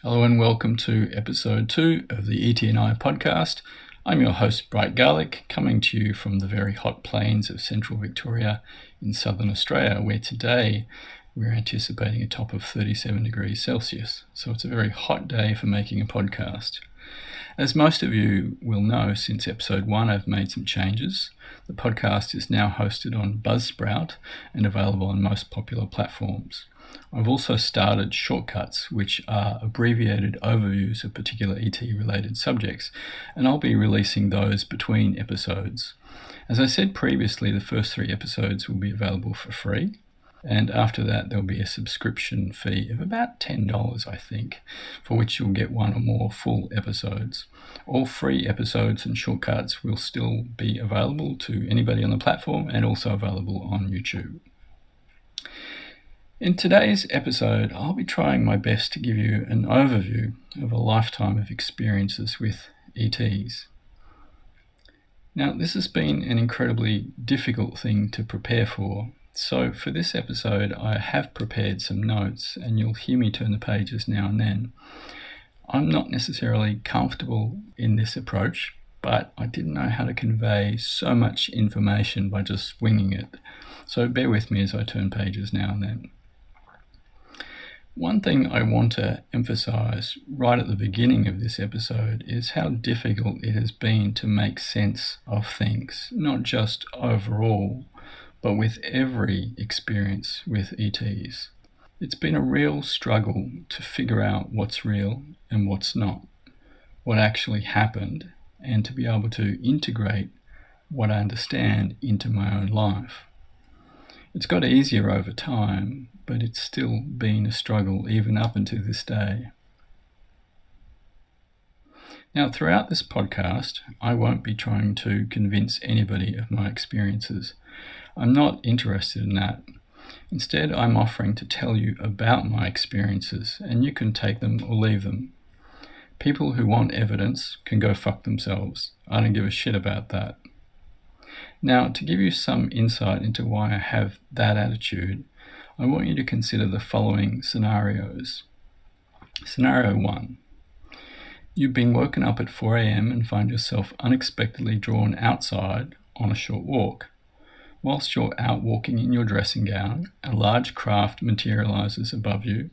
Hello and welcome to episode 2 of the ET&I podcast. I'm your host, Bright Garlic, coming to you from the very hot plains of central Victoria in southern Australia, where today we're anticipating a top of 37 degrees Celsius. So it's a very hot day for making a podcast. As most of you will know, since episode 1 I've made some changes. The podcast is now hosted on Buzzsprout and available on most popular platforms. I've also started shortcuts, which are abbreviated overviews of particular ET-related subjects, and I'll be releasing those between episodes. As I said previously, the first 3 episodes will be available for free, and after that there'll be a subscription fee of about $10, I think, for which you'll get 1 or more full episodes. All free episodes and shortcuts will still be available to anybody on the platform and also available on YouTube. In today's episode, I'll be trying my best to give you an overview of a lifetime of experiences with ETs. Now, this has been an incredibly difficult thing to prepare for, so for this episode I have prepared some notes and you'll hear me turn the pages now and then. I'm not necessarily comfortable in this approach, but I didn't know how to convey so much information by just winging it, so bear with me as I turn pages now and then. One thing I want to emphasize right at the beginning of this episode is how difficult it has been to make sense of things, not just overall, but with every experience with ETs. It's been a real struggle to figure out what's real and what's not, what actually happened, and to be able to integrate what I understand into my own life. It's got easier over time, but it's still been a struggle even up until this day. Now, throughout this podcast, I won't be trying to convince anybody of my experiences. I'm not interested in that. Instead, I'm offering to tell you about my experiences, and you can take them or leave them. People who want evidence can go fuck themselves. I don't give a shit about that. Now, to give you some insight into why I have that attitude, I want you to consider the following scenarios. Scenario 1. You've been woken up at 4 a.m. and find yourself unexpectedly drawn outside on a short walk. Whilst you're out walking in your dressing gown, a large craft materializes above you,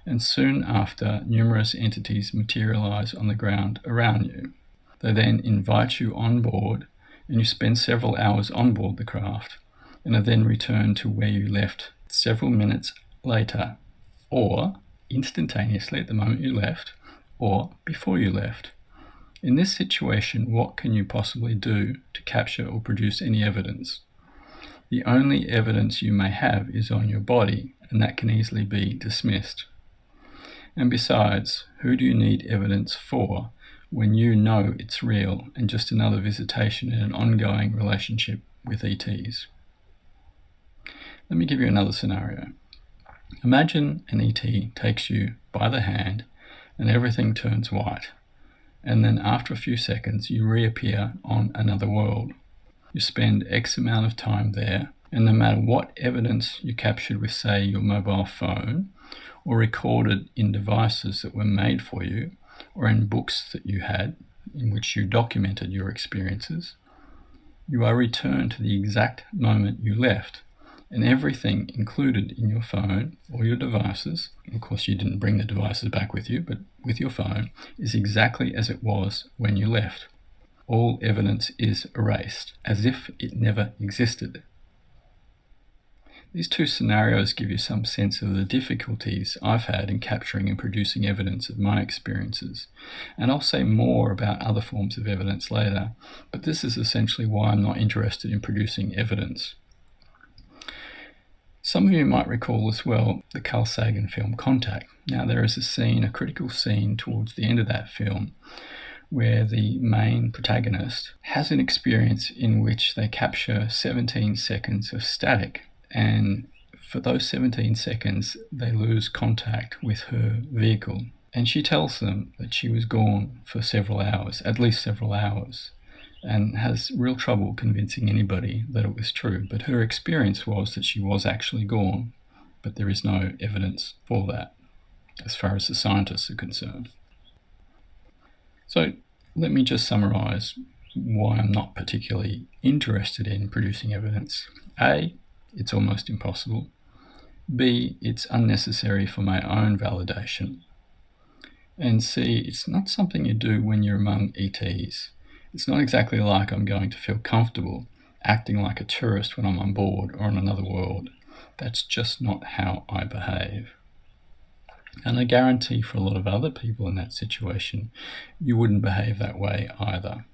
and soon after, numerous entities materialize on the ground around you. They then invite you on board, and you spend several hours on board the craft, and are then returned to where you left several minutes later, or instantaneously at the moment you left, or before you left. In this situation, what can you possibly do to capture or produce any evidence? The only evidence you may have is on your body, and that can easily be dismissed. And besides, who do you need evidence for when you know it's real and just another visitation in an ongoing relationship with ETs? Let me give you another scenario. Imagine an ET takes you by the hand and everything turns white, and then after a few seconds you reappear on another world. You spend X amount of time there, and no matter what evidence you captured with, say, your mobile phone, or recorded in devices that were made for you, or in books that you had, in which you documented your experiences, you are returned to the exact moment you left, and everything included in your phone or your devices, of course you didn't bring the devices back with you, but with your phone, is exactly as it was when you left. All evidence is erased, as if it never existed. These 2 scenarios give you some sense of the difficulties I've had in capturing and producing evidence of my experiences, and I'll say more about other forms of evidence later, but this is essentially why I'm not interested in producing evidence. Some of you might recall as well the Carl Sagan film Contact. Now there is a critical scene towards the end of that film, where the main protagonist has an experience in which they capture 17 seconds of static, and for those 17 seconds they lose contact with her vehicle. And she tells them that she was gone for several hours, at least several hours, and has real trouble convincing anybody that it was true. But her experience was that she was actually gone, but there is no evidence for that as far as the scientists are concerned. So let me just summarise why I'm not particularly interested in producing evidence. A, it's almost impossible. B, it's unnecessary for my own validation. And C, it's not something you do when you're among ETs. It's not exactly like I'm going to feel comfortable acting like a tourist when I'm on board or in another world. That's just not how I behave. And I guarantee for a lot of other people in that situation, you wouldn't behave that way either.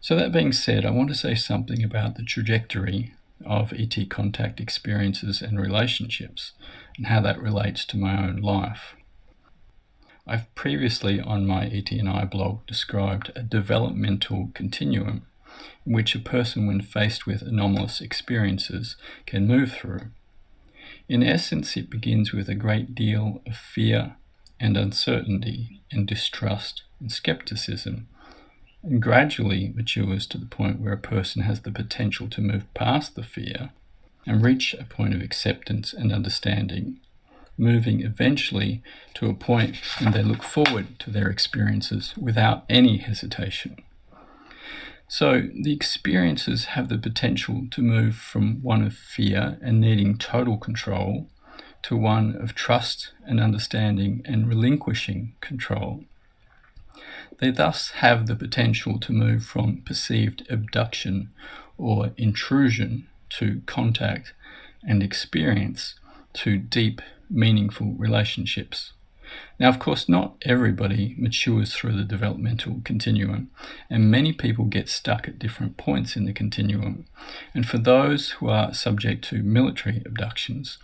So that being said, I want to say something about the trajectory of ET contact experiences and relationships and how that relates to my own life. I've previously on my ET&I blog described a developmental continuum in which a person, when faced with anomalous experiences, can move through. In essence, it begins with a great deal of fear and uncertainty and distrust and skepticism, and gradually matures to the point where a person has the potential to move past the fear and reach a point of acceptance and understanding, moving eventually to a point when they look forward to their experiences without any hesitation. So the experiences have the potential to move from one of fear and needing total control to one of trust and understanding and relinquishing control. They thus have the potential to move from perceived abduction or intrusion to contact and experience to deep, meaningful relationships. Now, of course, not everybody matures through the developmental continuum, and many people get stuck at different points in the continuum. And for those who are subject to military abductions,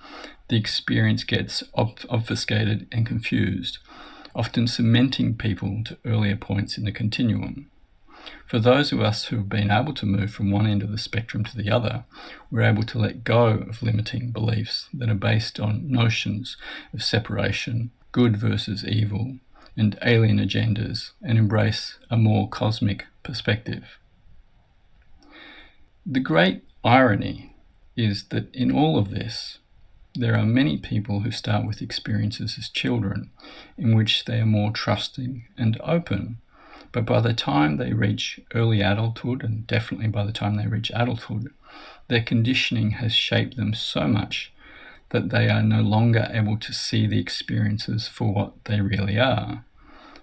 the experience gets obfuscated and confused, often cementing people to earlier points in the continuum. For those of us who have been able to move from one end of the spectrum to the other, we're able to let go of limiting beliefs that are based on notions of separation, good versus evil, and alien agendas, and embrace a more cosmic perspective. The great irony is that in all of this, there are many people who start with experiences as children in which they are more trusting and open, but by the time they reach early adulthood, and definitely by the time they reach adulthood, their conditioning has shaped them so much that they are no longer able to see the experiences for what they really are,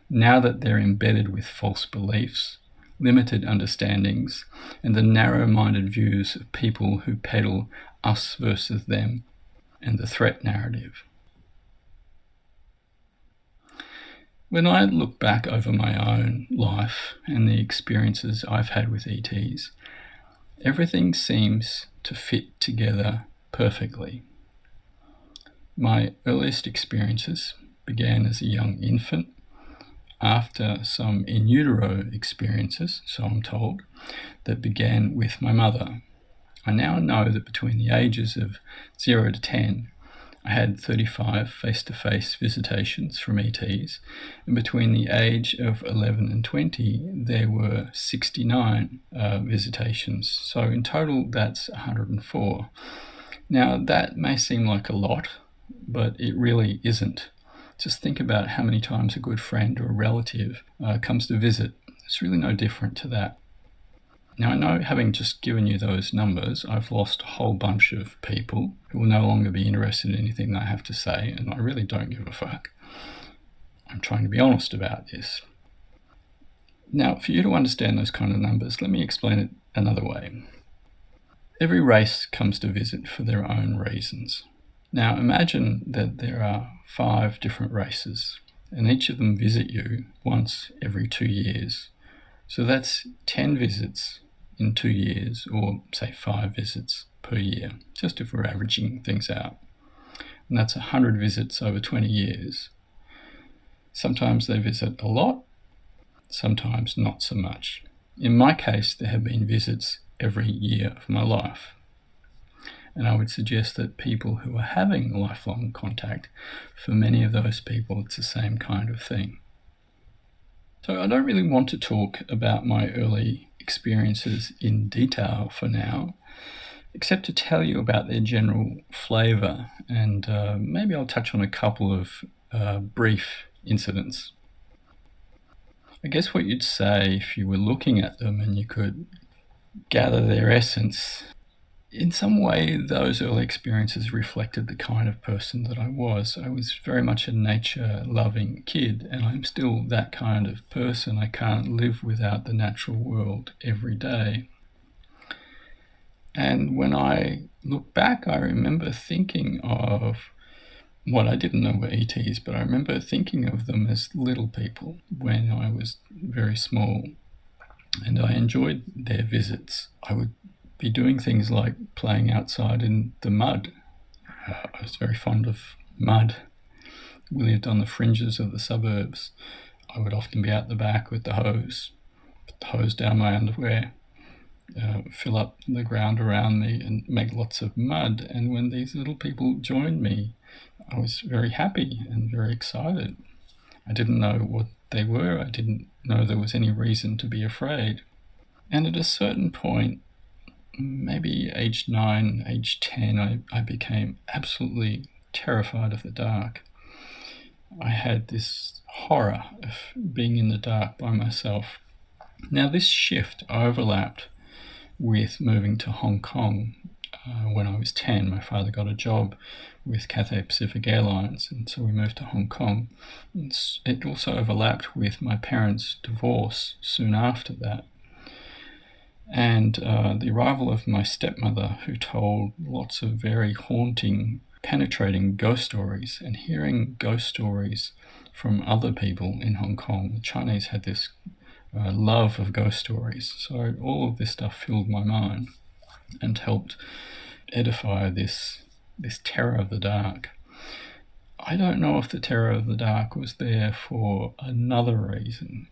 now that they're embedded with false beliefs, limited understandings, and the narrow-minded views of people who peddle us versus them and the threat narrative. When I look back over my own life and the experiences I've had with ETs, everything seems to fit together perfectly. My earliest experiences began as a young infant, after some in utero experiences, so I'm told, that began with my mother. I now know that between the ages of 0 to 10, I had 35 face-to-face visitations from ETs, and between the age of 11 and 20, there were 69 visitations. So in total, that's 104. Now, that may seem like a lot, but it really isn't. Just think about how many times a good friend or a relative comes to visit. It's really no different to that. Now, I know, having just given you those numbers, I've lost a whole bunch of people who will no longer be interested in anything that I have to say, and I really don't give a fuck. I'm trying to be honest about this. Now, for you to understand those kind of numbers, let me explain it another way. Every race comes to visit for their own reasons. Now, imagine that there are 5 different races, and each of them visit you once every 2 years. So that's 10 visits in 2 years, or say 5 visits per year, just if we're averaging things out. And that's 100 visits over 20 years. Sometimes they visit a lot, sometimes not so much. In my case, there have been visits every year of my life. And I would suggest that people who are having lifelong contact, for many of those people, it's the same kind of thing. So I don't really want to talk about my early experiences in detail for now, except to tell you about their general flavour, and maybe I'll touch on a couple of brief incidents. I guess what you'd say if you were looking at them and you could gather their essence, in some way those early experiences reflected the kind of person that I was. I was very much a nature-loving kid, and I'm still that kind of person. I can't live without the natural world every day. And when I look back, I remember thinking of what I didn't know were ETs, but I remember thinking of them as little people when I was very small, and I enjoyed their visits. I would be doing things like playing outside in the mud. I was very fond of mud. We lived on the fringes of the suburbs. I would often be out the back with the hose, put the hose down my underwear, fill up the ground around me and make lots of mud. And when these little people joined me, I was very happy and very excited. I didn't know what they were. I didn't know there was any reason to be afraid. And at a certain point, maybe age 9, age 10, I became absolutely terrified of the dark. I had this horror of being in the dark by myself. Now, this shift overlapped with moving to Hong Kong when I was 10. My father got a job with Cathay Pacific Airlines, and so we moved to Hong Kong. It also overlapped with my parents' divorce soon after that. And the arrival of my stepmother, who told lots of very haunting, penetrating ghost stories, and hearing ghost stories from other people in Hong Kong. The Chinese had this love of ghost stories, so all of this stuff filled my mind and helped edify this terror of the dark. I don't know if the terror of the dark was there for another reason,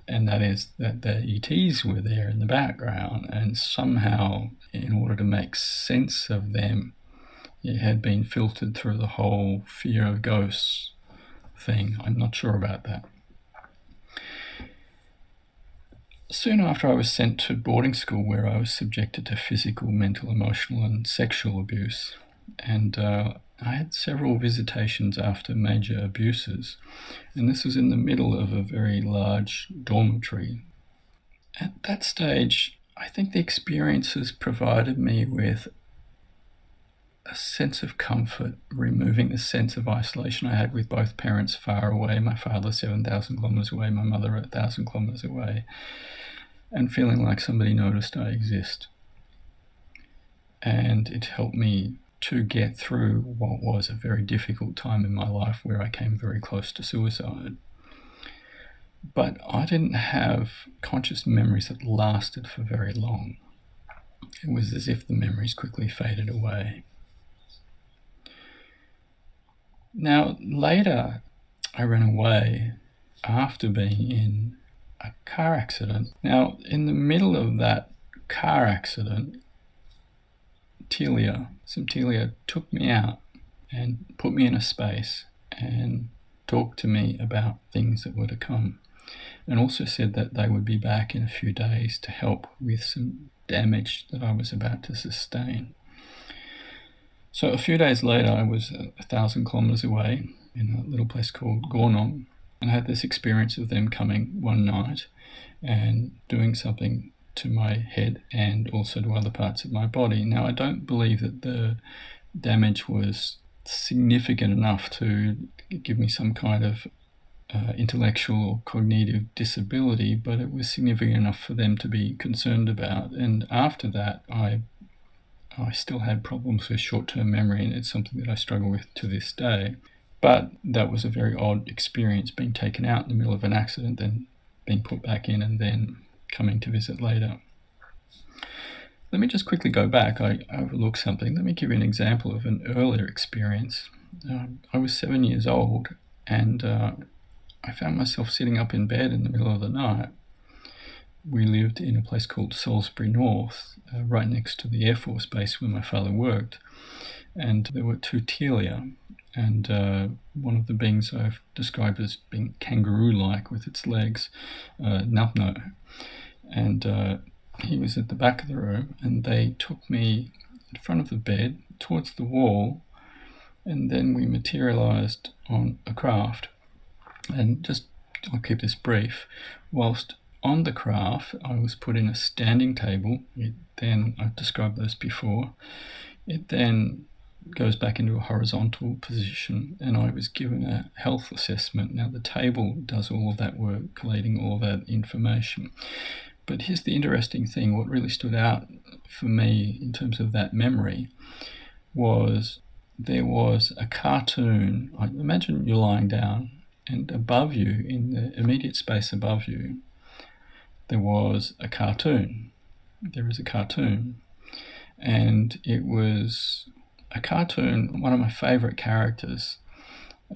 and that is that the ETs were there in the background, and somehow, in order to make sense of them, it had been filtered through the whole fear of ghosts thing. I'm not sure about that. Soon after, I was sent to boarding school where I was subjected to physical, mental, emotional and sexual abuse. And I had several visitations after major abuses, and this was in the middle of a very large dormitory. At that stage, I think the experiences provided me with a sense of comfort, removing the sense of isolation I had with both parents far away, my father 7,000 kilometres away, my mother 1,000 kilometres away, and feeling like somebody noticed I exist. And it helped me to get through what was a very difficult time in my life where I came very close to suicide. But I didn't have conscious memories that lasted for very long. It was as if the memories quickly faded away. Now, later, I ran away after being in a car accident. Now, in the middle of that car accident, some Telia took me out and put me in a space and talked to me about things that were to come, and also said that they would be back in a few days to help with some damage that I was about to sustain. So a few days later, I was 1,000 kilometres away in a little place called Gornong, and I had this experience of them coming one night and doing something to my head and also to other parts of my body. Now, I don't believe that the damage was significant enough to give me some kind of intellectual or cognitive disability, but it was significant enough for them to be concerned about. And after that, I still had problems with short-term memory, and it's something that I struggle with to this day. But that was a very odd experience, being taken out in the middle of an accident, then being put back in, and then coming to visit later. Let me just quickly go back. I overlooked something. Let me give you an example of an earlier experience. I was 7 years old, and I found myself sitting up in bed in the middle of the night. We lived in a place called Salisbury North, right next to the Air Force Base where my father worked. And there were two telia, and one of the beings I've described as being kangaroo-like with its legs, Nupno. And he was at the back of the room, and they took me in front of the bed towards the wall, and then we materialized on a craft. And just, I'll keep this brief, whilst on the craft I was put in a standing table. I've described those before. It then goes back into a horizontal position, and I was given a health assessment. Now the table does all of that work, collating all of that information. But here's the interesting thing. What really stood out for me in terms of that memory was there was a cartoon. Imagine you're lying down, and above you, in the immediate space above you, there was a cartoon. There is a cartoon. And it was a cartoon, one of my favourite characters.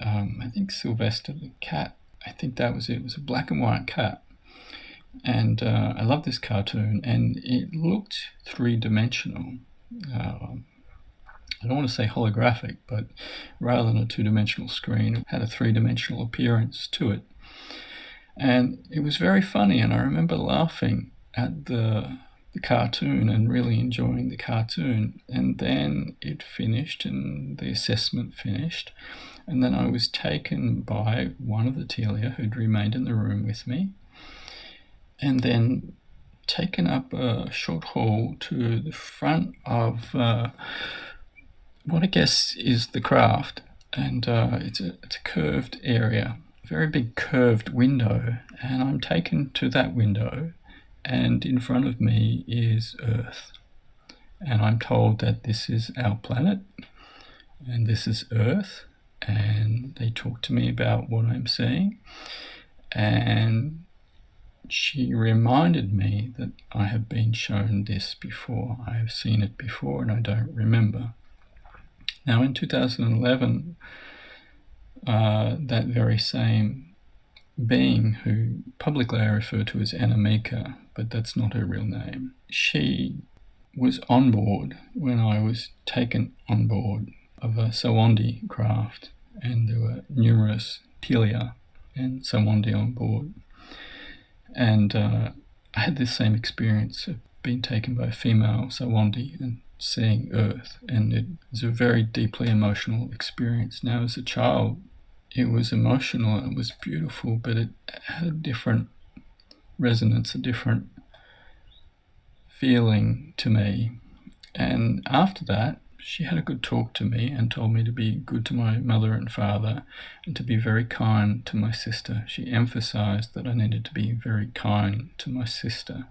I think Sylvester the cat. I think that was it. It was a black and white cat. And I love this cartoon, and it looked three-dimensional. I don't want to say holographic, but rather than a two-dimensional screen, it had a three-dimensional appearance to it. And it was very funny, and I remember laughing at the cartoon and really enjoying the cartoon. And then it finished, and the assessment finished, and then I was taken by one of the telia who'd remained in the room with me, and then taken up a short hall to the front of what I guess is the craft. And it's a curved area, very big curved window, and I'm taken to that window, and in front of me is Earth. And I'm told that this is our planet, and this is Earth, and they talk to me about what I'm seeing, and she reminded me that I have been shown this before. I have seen it before, and I don't remember. Now, in 2011, that very same being, who publicly I refer to as Anamika, but that's not her real name, she was on board when I was taken on board of a Sawandi craft, and there were numerous telia and Sawandi on board. And I had this same experience of being taken by a female Sawandi and seeing Earth, and it was a very deeply emotional experience. Now, as a child, it was emotional, it was beautiful, but it had a different resonance, a different feeling to me. And after that, she had a good talk to me and told me to be good to my mother and father and to be very kind to my sister. She emphasized that I needed to be very kind to my sister.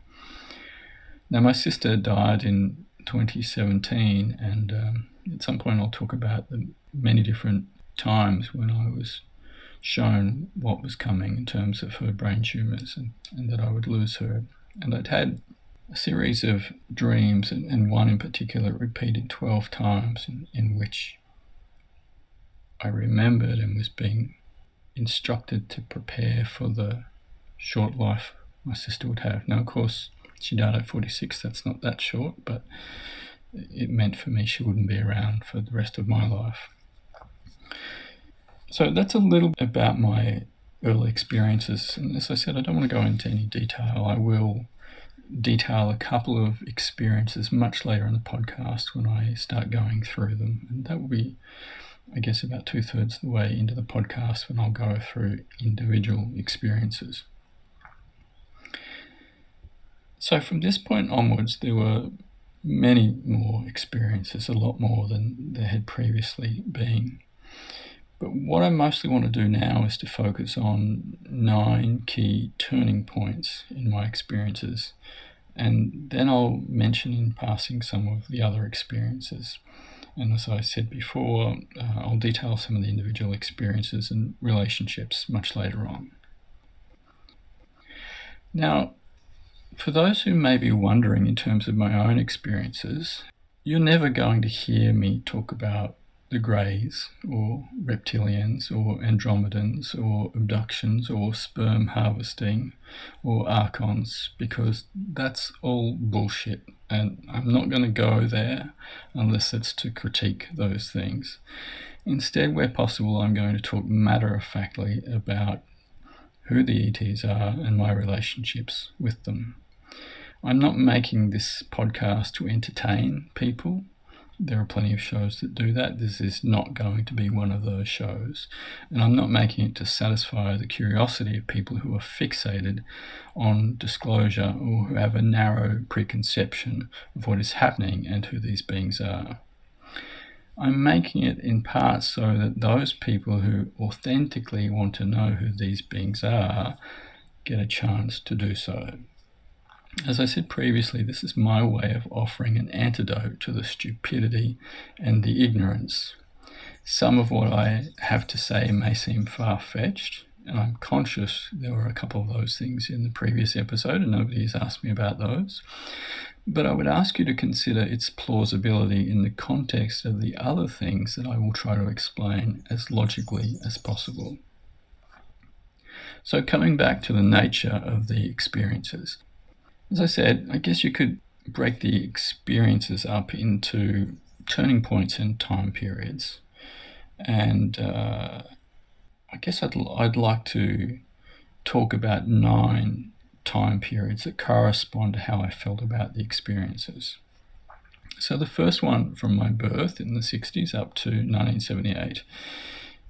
Now, my sister died in 2017, and at some point I'll talk about the many different times when I was shown what was coming in terms of her brain tumours, and that I would lose her. And I'd had a series of dreams, and one in particular repeated 12 times, in which I remembered and was being instructed to prepare for the short life my sister would have. Now, of course, she died at 46. That's not that short, but it meant for me she wouldn't be around for the rest of my life. So that's a little about my early experiences. And as I said, I don't want to go into any detail. I will detail a couple of experiences much later in the podcast when I start going through them. And that will be, I guess, about 2/3 of the way into the podcast when I'll go through individual experiences. So from this point onwards, there were many more experiences, a lot more than there had previously been. But what I mostly want to do now is to focus on 9 key turning points in my experiences, and then I'll mention in passing some of the other experiences. And as I said before, I'll detail some of the individual experiences and relationships much later on. Now, For those who may be wondering in terms of my own experiences, you're never going to hear me talk about the Greys or reptilians or Andromedans or abductions or sperm harvesting or archons, because that's all bullshit, and I'm not going to go there unless it's to critique those things. Instead, where possible, I'm going to talk matter-of-factly about who the ETs are and my relationships with them. I'm not making this podcast to entertain people. There are plenty of shows that do that. This is not going to be one of those shows. And I'm not making it to satisfy the curiosity of people who are fixated on disclosure or who have a narrow preconception of what is happening and who these beings are. I'm making it in part so that those people who authentically want to know who these beings are get a chance to do so. As I said previously, this is my way of offering an antidote to the stupidity and the ignorance. Some of what I have to say may seem far-fetched, and I'm conscious there were a couple of those things in the previous episode, and nobody has asked me about those. But I would ask you to consider its plausibility in the context of the other things that I will try to explain as logically as possible. So coming back to the nature of the experiences. As I said, I guess you could break the experiences up into turning points and time periods. And I guess I'd like to talk about 9 time periods that correspond to how I felt about the experiences. So the first one from my birth in the 60s up to 1978,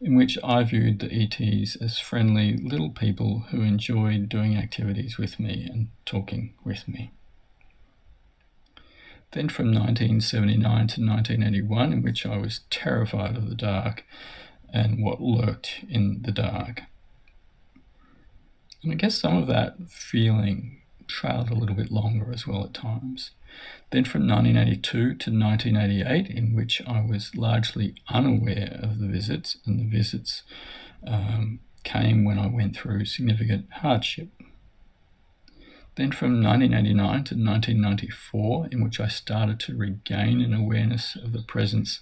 in which I viewed the ETs as friendly little people who enjoyed doing activities with me and talking with me. Then from 1979 to 1981, in which I was terrified of the dark and what lurked in the dark. And I guess some of that feeling trailed a little bit longer as well at times. Then from 1982 to 1988, in which I was largely unaware of the visits, and the visits came when I went through significant hardship. Then from 1989 to 1994, in which I started to regain an awareness of the presence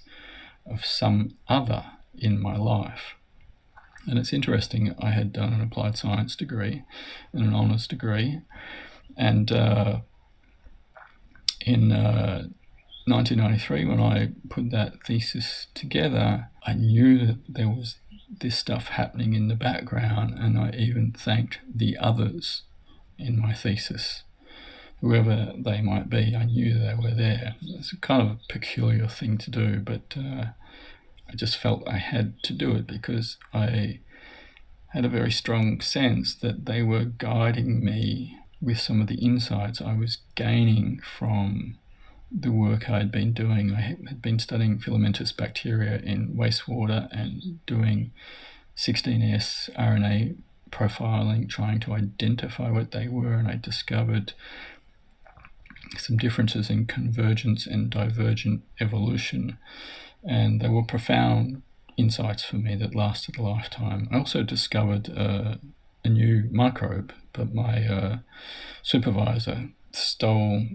of some other in my life. And it's interesting, I had done an applied science degree and an honours degree, and in 1993, when I put that thesis together, I knew that there was this stuff happening in the background, and I even thanked the others in my thesis. Whoever they might be, I knew they were there. It's a kind of a peculiar thing to do, but I just felt I had to do it because I had a very strong sense that they were guiding me with some of the insights I was gaining from the work I had been doing. I had been studying filamentous bacteria in wastewater and doing 16S RNA profiling, trying to identify what they were, and I discovered some differences in convergence and divergent evolution, and they were profound insights for me that lasted a lifetime. I also discovered a new microbe, but my supervisor stole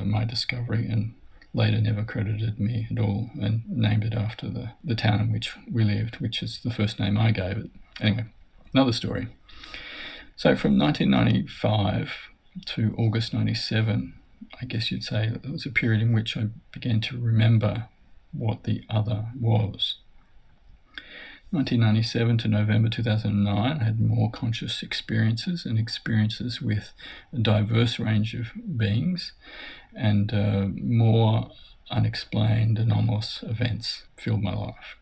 my discovery and later never credited me at all and named it after the town in which we lived, which is the first name I gave it. Anyway, another story. So from 1995 to August 97, I guess you'd say that there was a period in which I began to remember what the other was. 1997 to November 2009, I had more conscious experiences and experiences with a diverse range of beings, and more unexplained anomalous events filled my life.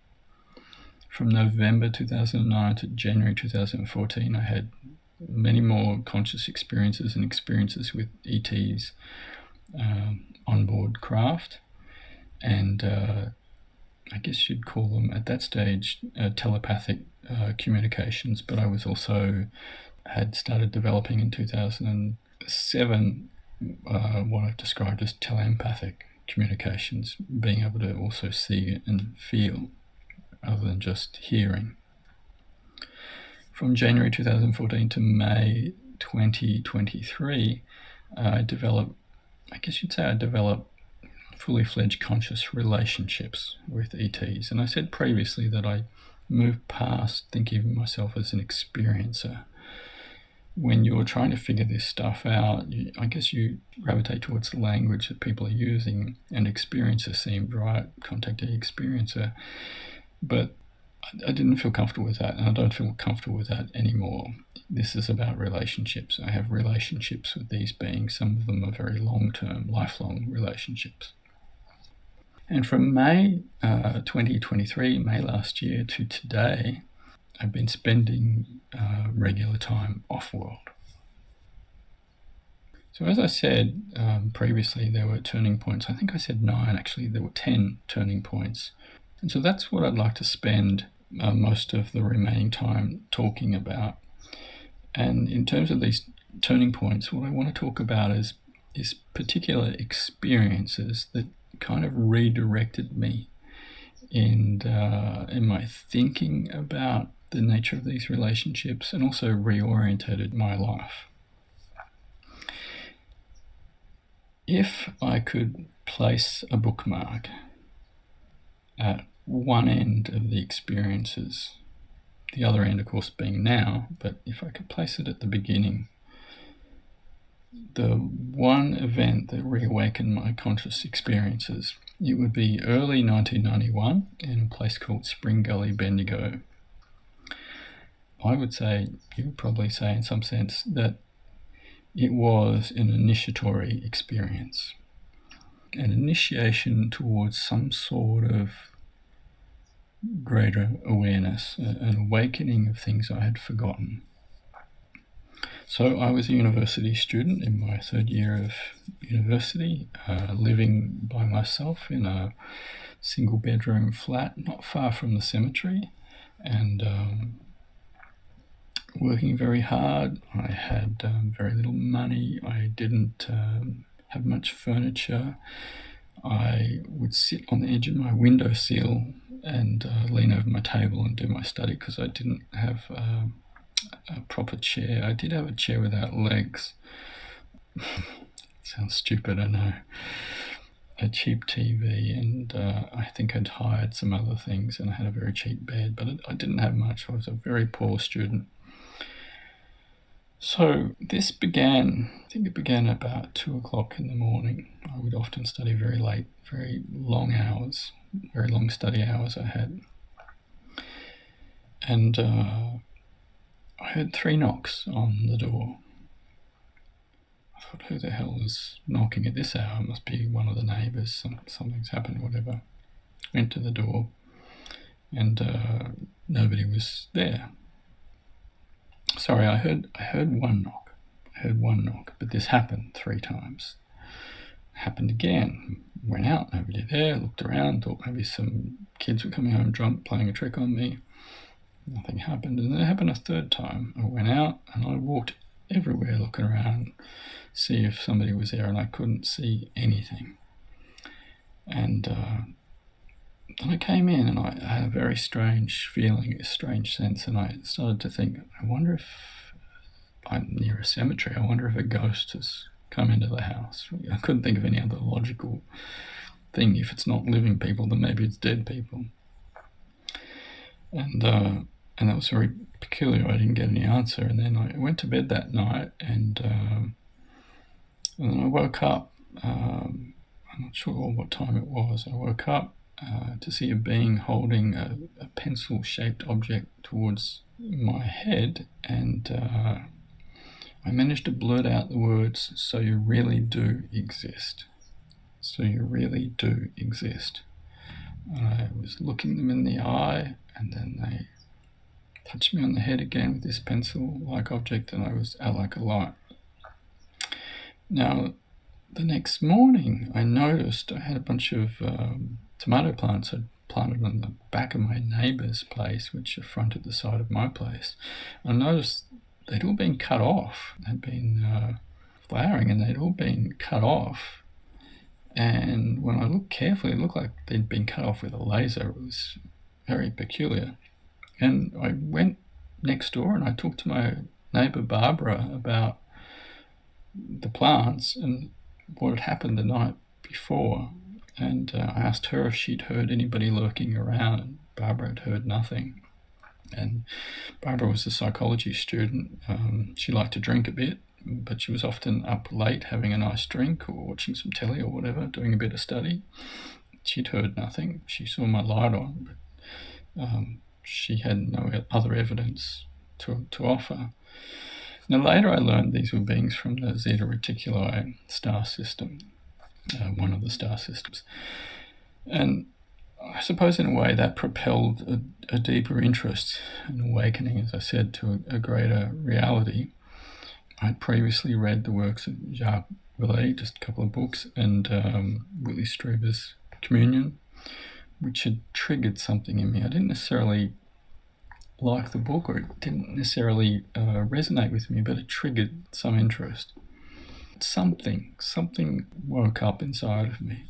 From November 2009 to January 2014, I had many more conscious experiences and experiences with ETs on board craft, and I guess you'd call them at that stage telepathic communications, but I was also had started developing in 2007 what I've described as telepathic communications, being able to also see and feel other than just hearing. From January 2014 to May 2023, I develop fully fledged conscious relationships with ETs. And I said previously that I moved past thinking of myself as an experiencer. When you're trying to figure this stuff out, I guess you gravitate towards the language that people are using, and experiencer seemed right, contact the experiencer. But I didn't feel comfortable with that, and I don't feel comfortable with that anymore. This is about relationships. I have relationships with these beings. Some of them are very long-term, lifelong relationships. And from May 2023, May last year to today, I've been spending regular time off-world. So as I said previously, there were turning points. I think I said 9, actually. There were 10 turning points. And so that's what I'd like to spend most of the remaining time talking about. And in terms of these turning points, what I want to talk about is particular experiences that kind of redirected me in my thinking about the nature of these relationships, and also reorientated my life. If I could place a bookmark at one end of the experiences, the other end of course being now, but if I could place it at the beginning, the one event that reawakened my conscious experiences, it would be early 1991 in a place called Spring Gully, Bendigo. I would say, you would probably say in some sense, that it was an initiatory experience, an initiation towards some sort of greater awareness, an awakening of things I had forgotten. So I was a university student in my third year of university, living by myself in a single bedroom flat not far from the cemetery, and working very hard. I had very little money. I didn't have much furniture. I would sit on the edge of my windowsill and lean over my table and do my study, because I didn't have a proper chair. I did have a chair without legs. Sounds stupid, I know. A cheap TV, and I think I'd hired some other things, and I had a very cheap bed, but I didn't have much. I was a very poor student. So this began, I think it began about 2 o'clock in the morning. I would often study very late, very long hours, very long study hours I had. And I heard 3 knocks on the door. I thought, who the hell is knocking at this hour? It must be one of the neighbours, something's happened, whatever. Went to the door, and nobody was there. Sorry, I heard 1 knock. I heard 1 knock, but this happened 3 times. Happened again. Went out, nobody there, looked around, thought maybe some kids were coming home drunk, playing a trick on me. Nothing happened. And then it happened a 3rd time. I went out and I walked everywhere looking around, see if somebody was there, and I couldn't see anything. And then I came in and I had a very strange feeling, a strange sense, and I started to think, I wonder if I'm near a cemetery. I wonder if a ghost has come into the house. I couldn't think of any other logical thing. If it's not living people, then maybe it's dead people. And that was very peculiar. I didn't get any answer. And then I went to bed that night, and then I woke up. I'm not sure what time it was. I woke up to see a being holding a pencil-shaped object towards my head, and I managed to blurt out the words, "So you really do exist. So you really do exist." And I was looking them in the eye, and then they touched me on the head again with this pencil-like object, and I was out like a light. Now, the next morning, I noticed I had a bunch of tomato plants I'd planted on the back of my neighbour's place, which fronted the side of my place. I noticed they'd all been cut off. They'd been flowering, and they'd all been cut off. And when I looked carefully, it looked like they'd been cut off with a laser. It was very peculiar. And I went next door and I talked to my neighbour Barbara about the plants and what had happened the night before. And I asked her if she'd heard anybody lurking around, and Barbara had heard nothing. And Barbara was a psychology student. She liked to drink a bit, but she was often up late having a nice drink or watching some telly or whatever, doing a bit of study. She'd heard nothing. She saw my light on, but she had no other evidence to offer. Now later I learned these were beings from the Zeta Reticuli star system, one of the star systems. And I suppose in a way that propelled a deeper interest, an awakening, as I said, to a greater reality. I'd previously read the works of Jacques Vallée, just a couple of books, and Whitley Strieber's Communion, which had triggered something in me. I didn't necessarily like the book, or it didn't necessarily resonate with me, but it triggered some interest. Something woke up inside of me.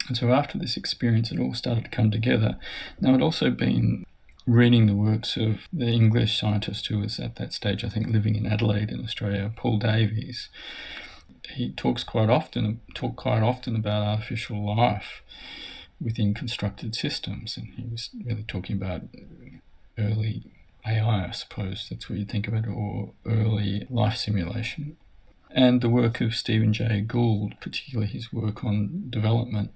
And so after this experience, it all started to come together. Now, I'd also been reading the works of the English scientist who was at that stage, I think, living in Adelaide in Australia, Paul Davies. He talked quite often about artificial life within constructed systems, and he was really talking about early AI, I suppose, that's what you think of it, or early life simulation. And the work of Stephen Jay Gould, particularly his work on development.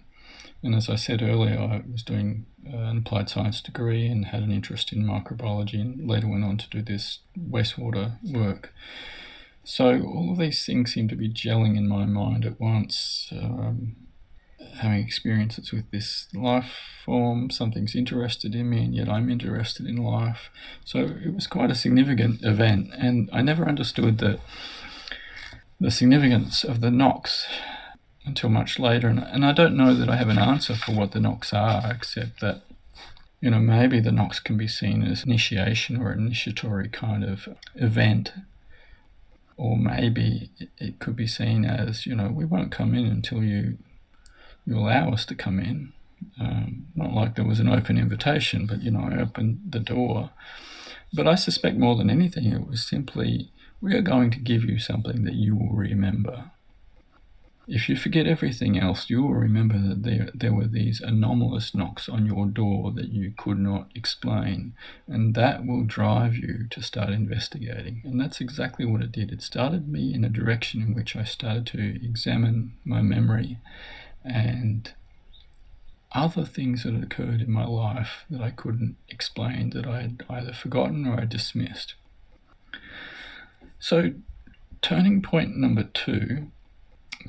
And as I said earlier, I was doing an applied science degree and had an interest in microbiology, and later went on to do this wastewater work. So all of these things seem to be gelling in my mind at once. Having experiences with this life form, something's interested in me, and yet I'm interested in life. So it was quite a significant event, and I never understood the significance of the knocks until much later, and I don't know that I have an answer for what the knocks are, except that, maybe the knocks can be seen as initiation or initiatory kind of event, or maybe it could be seen as, we won't come in until you allow us to come in. Not like there was an open invitation, but I opened the door. But I suspect more than anything it was simply, we are going to give you something that you will remember. If you forget everything else, you will remember that there were these anomalous knocks on your door that you could not explain, and that will drive you to start investigating. And that's exactly what it did. It started me in a direction in which I started to examine my memory and other things that had occurred in my life that I couldn't explain, that I had either forgotten or I dismissed. So turning point number 2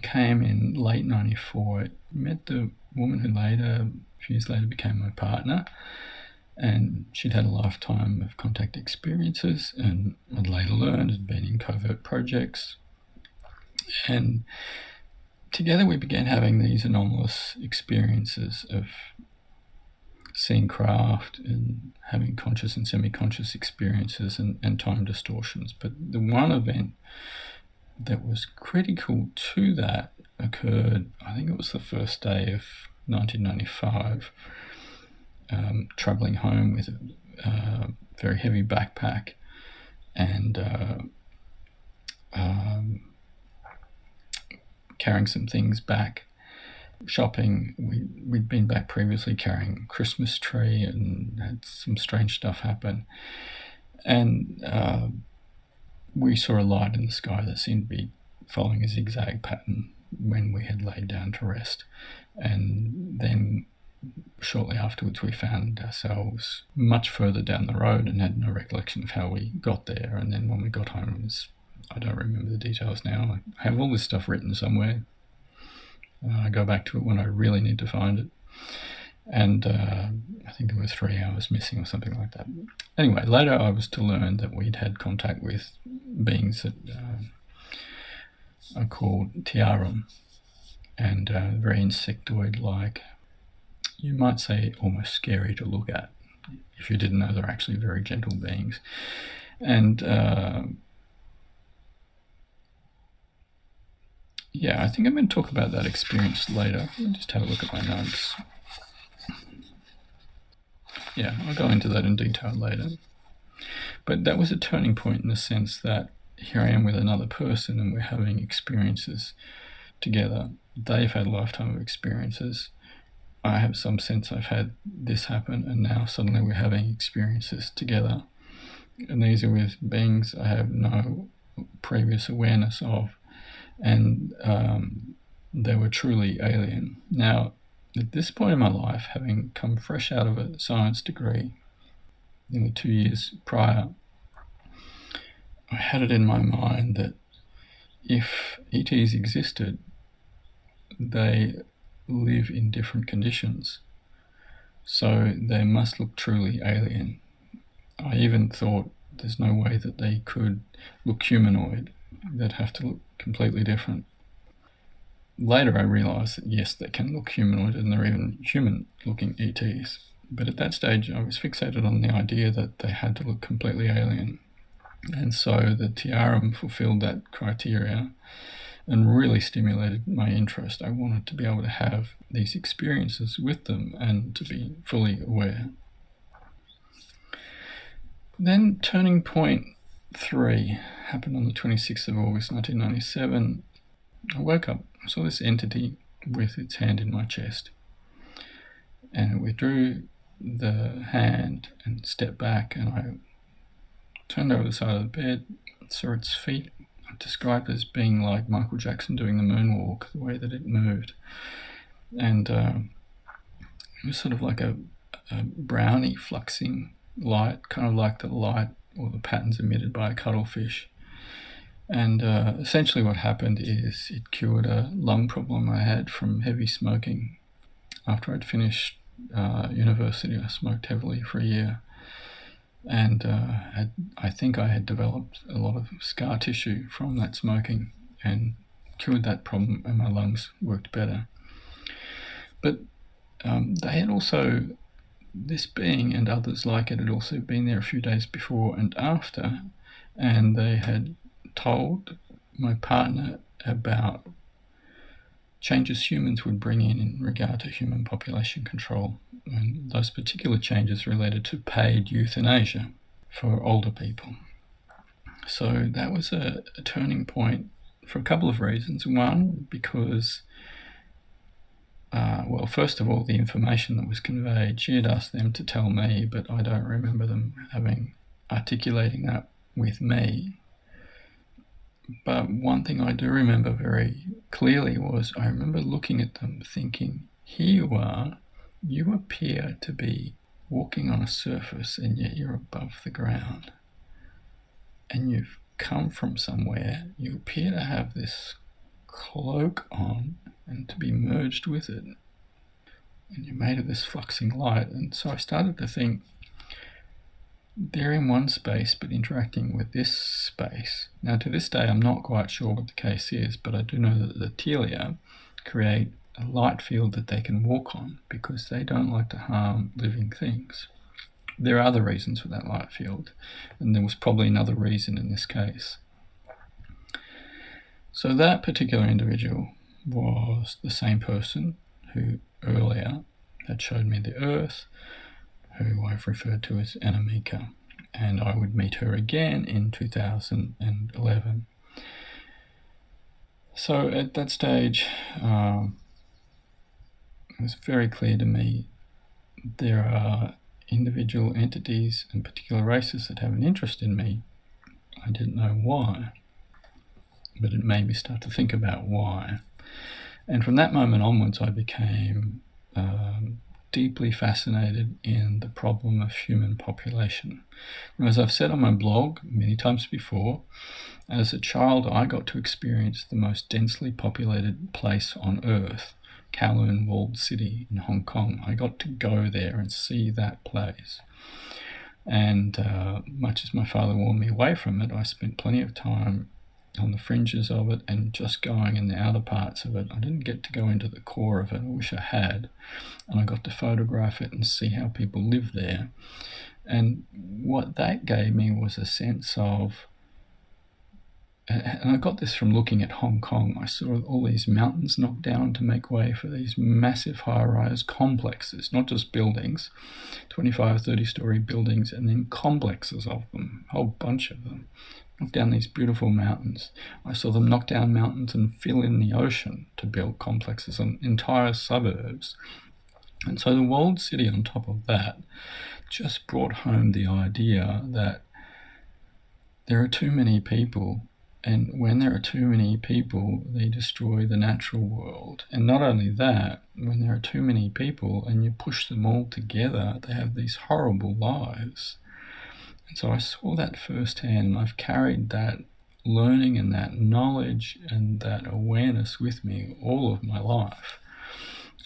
came in late 94. I met the woman who a few years later became my partner, and she'd had a lifetime of contact experiences, and I'd later learned had been in covert projects. And together we began having these anomalous experiences of seeing craft and having conscious and semi-conscious experiences and time distortions. But the one event that was critical to that occurred, I think it was the first day of 1995, travelling home with a very heavy backpack and carrying some things back. Shopping, we'd been back previously carrying a Christmas tree and had some strange stuff happen. And we saw a light in the sky that seemed to be following a zigzag pattern when we had laid down to rest. And then shortly afterwards we found ourselves much further down the road and had no recollection of how we got there. And then when we got home, I don't remember the details now. I have all this stuff written somewhere. I go back to it when I really need to find it. And I think there were 3 hours missing or something like that. Anyway, later I was to learn that we'd had contact with beings that are called tiarum, and very insectoid-like. You might say almost scary to look at if you didn't know they're actually very gentle beings. And I think I'm going to talk about that experience later. Let me just have a look at my notes. I'll go into that in detail later. But that was a turning point in the sense that here I am with another person and we're having experiences together. They've had a lifetime of experiences. I have some sense I've had this happen, and now suddenly we're having experiences together. And these are with beings I have no previous awareness of, and they were truly alien. Now, at this point in my life, having come fresh out of a science degree in the 2 years prior, I had it in my mind that if ETs existed, they live in different conditions, so they must look truly alien. I even thought there's no way that they could look humanoid. They'd have to look completely different. Later I realised that yes, they can look humanoid and they're even human-looking ETs. But at that stage I was fixated on the idea that they had to look completely alien. And so the Tiarum fulfilled that criteria and really stimulated my interest. I wanted to be able to have these experiences with them and to be fully aware. Then turning point 3 happened on the 26th of August 1997. I woke up, I saw this entity with its hand in my chest, and it withdrew the hand and stepped back, and I turned over the side of the bed, saw its feet. I described it as being like Michael Jackson doing the moonwalk, the way that it moved. And it was sort of like a brownie fluxing light, kind of like the light or the patterns emitted by a cuttlefish. And essentially what happened is it cured a lung problem I had from heavy smoking. After I'd finished university, I smoked heavily for a year, and I think I had developed a lot of scar tissue from that smoking, and cured that problem, and my lungs worked better. But they had also, this being and others like it had also been there a few days before and after, and they had told my partner about changes humans would bring in regard to human population control, and those particular changes related to paid euthanasia for older people. So that was a turning point for a couple of reasons. One, because well, first of all, the information that was conveyed, she had asked them to tell me, but I don't remember them articulating that with me. But one thing I do remember very clearly was I remember looking at them thinking, here you are, you appear to be walking on a surface and yet you're above the ground. And you've come from somewhere, you appear to have this cloak on and to be merged with it. And you're made of this fluxing light. And so I started to think, they're in one space but interacting with this space. Now to this day I'm not quite sure what the case is, but I do know that the Telia create a light field that they can walk on because they don't like to harm living things. There are other reasons for that light field, and there was probably another reason in this case. So that particular individual was the same person who earlier had showed me the Earth, who I've referred to as Anamika, and I would meet her again in 2011. So at that stage, it was very clear to me there are individual entities and particular races that have an interest in me. I didn't know why, but it made me start to think about why. And from that moment onwards, I became deeply fascinated in the problem of human population. Now, as I've said on my blog many times before, as a child I got to experience the most densely populated place on Earth, Kowloon Walled City in Hong Kong. I got to go there and see that place. And much as my father warned me away from it, I spent plenty of time on the fringes of it and just going in the outer parts of it. I didn't get to go into the core of it. I wish I had. And I got to photograph it and see how people live there. And what that gave me was a sense of and I got this from looking at Hong Kong. I saw all these mountains knocked down to make way for these massive high-rise complexes, not just buildings, 25, 30-story buildings, and then complexes of them, a whole bunch of them, knock down these beautiful mountains. I saw them knock down mountains and fill in the ocean to build complexes and entire suburbs. And so the walled city on top of that just brought home the idea that there are too many people, and when there are too many people, they destroy the natural world. And not only that, when there are too many people and you push them all together, they have these horrible lives. And so I saw that firsthand, and I've carried that learning and that knowledge and that awareness with me all of my life.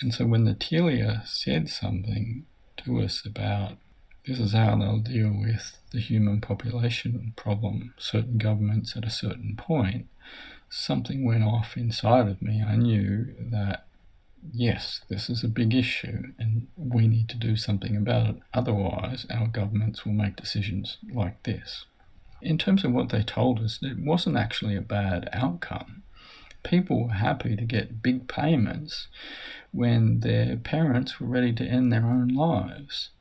And so when the Telia said something to us about this is how they'll deal with the human population problem, certain governments at a certain point, something went off inside of me. I knew that, yes, this is a big issue and we need to do something about it. Otherwise, our governments will make decisions like this. In terms of what they told us, it wasn't actually a bad outcome. People were happy to get big payments when their parents were ready to end their own lives.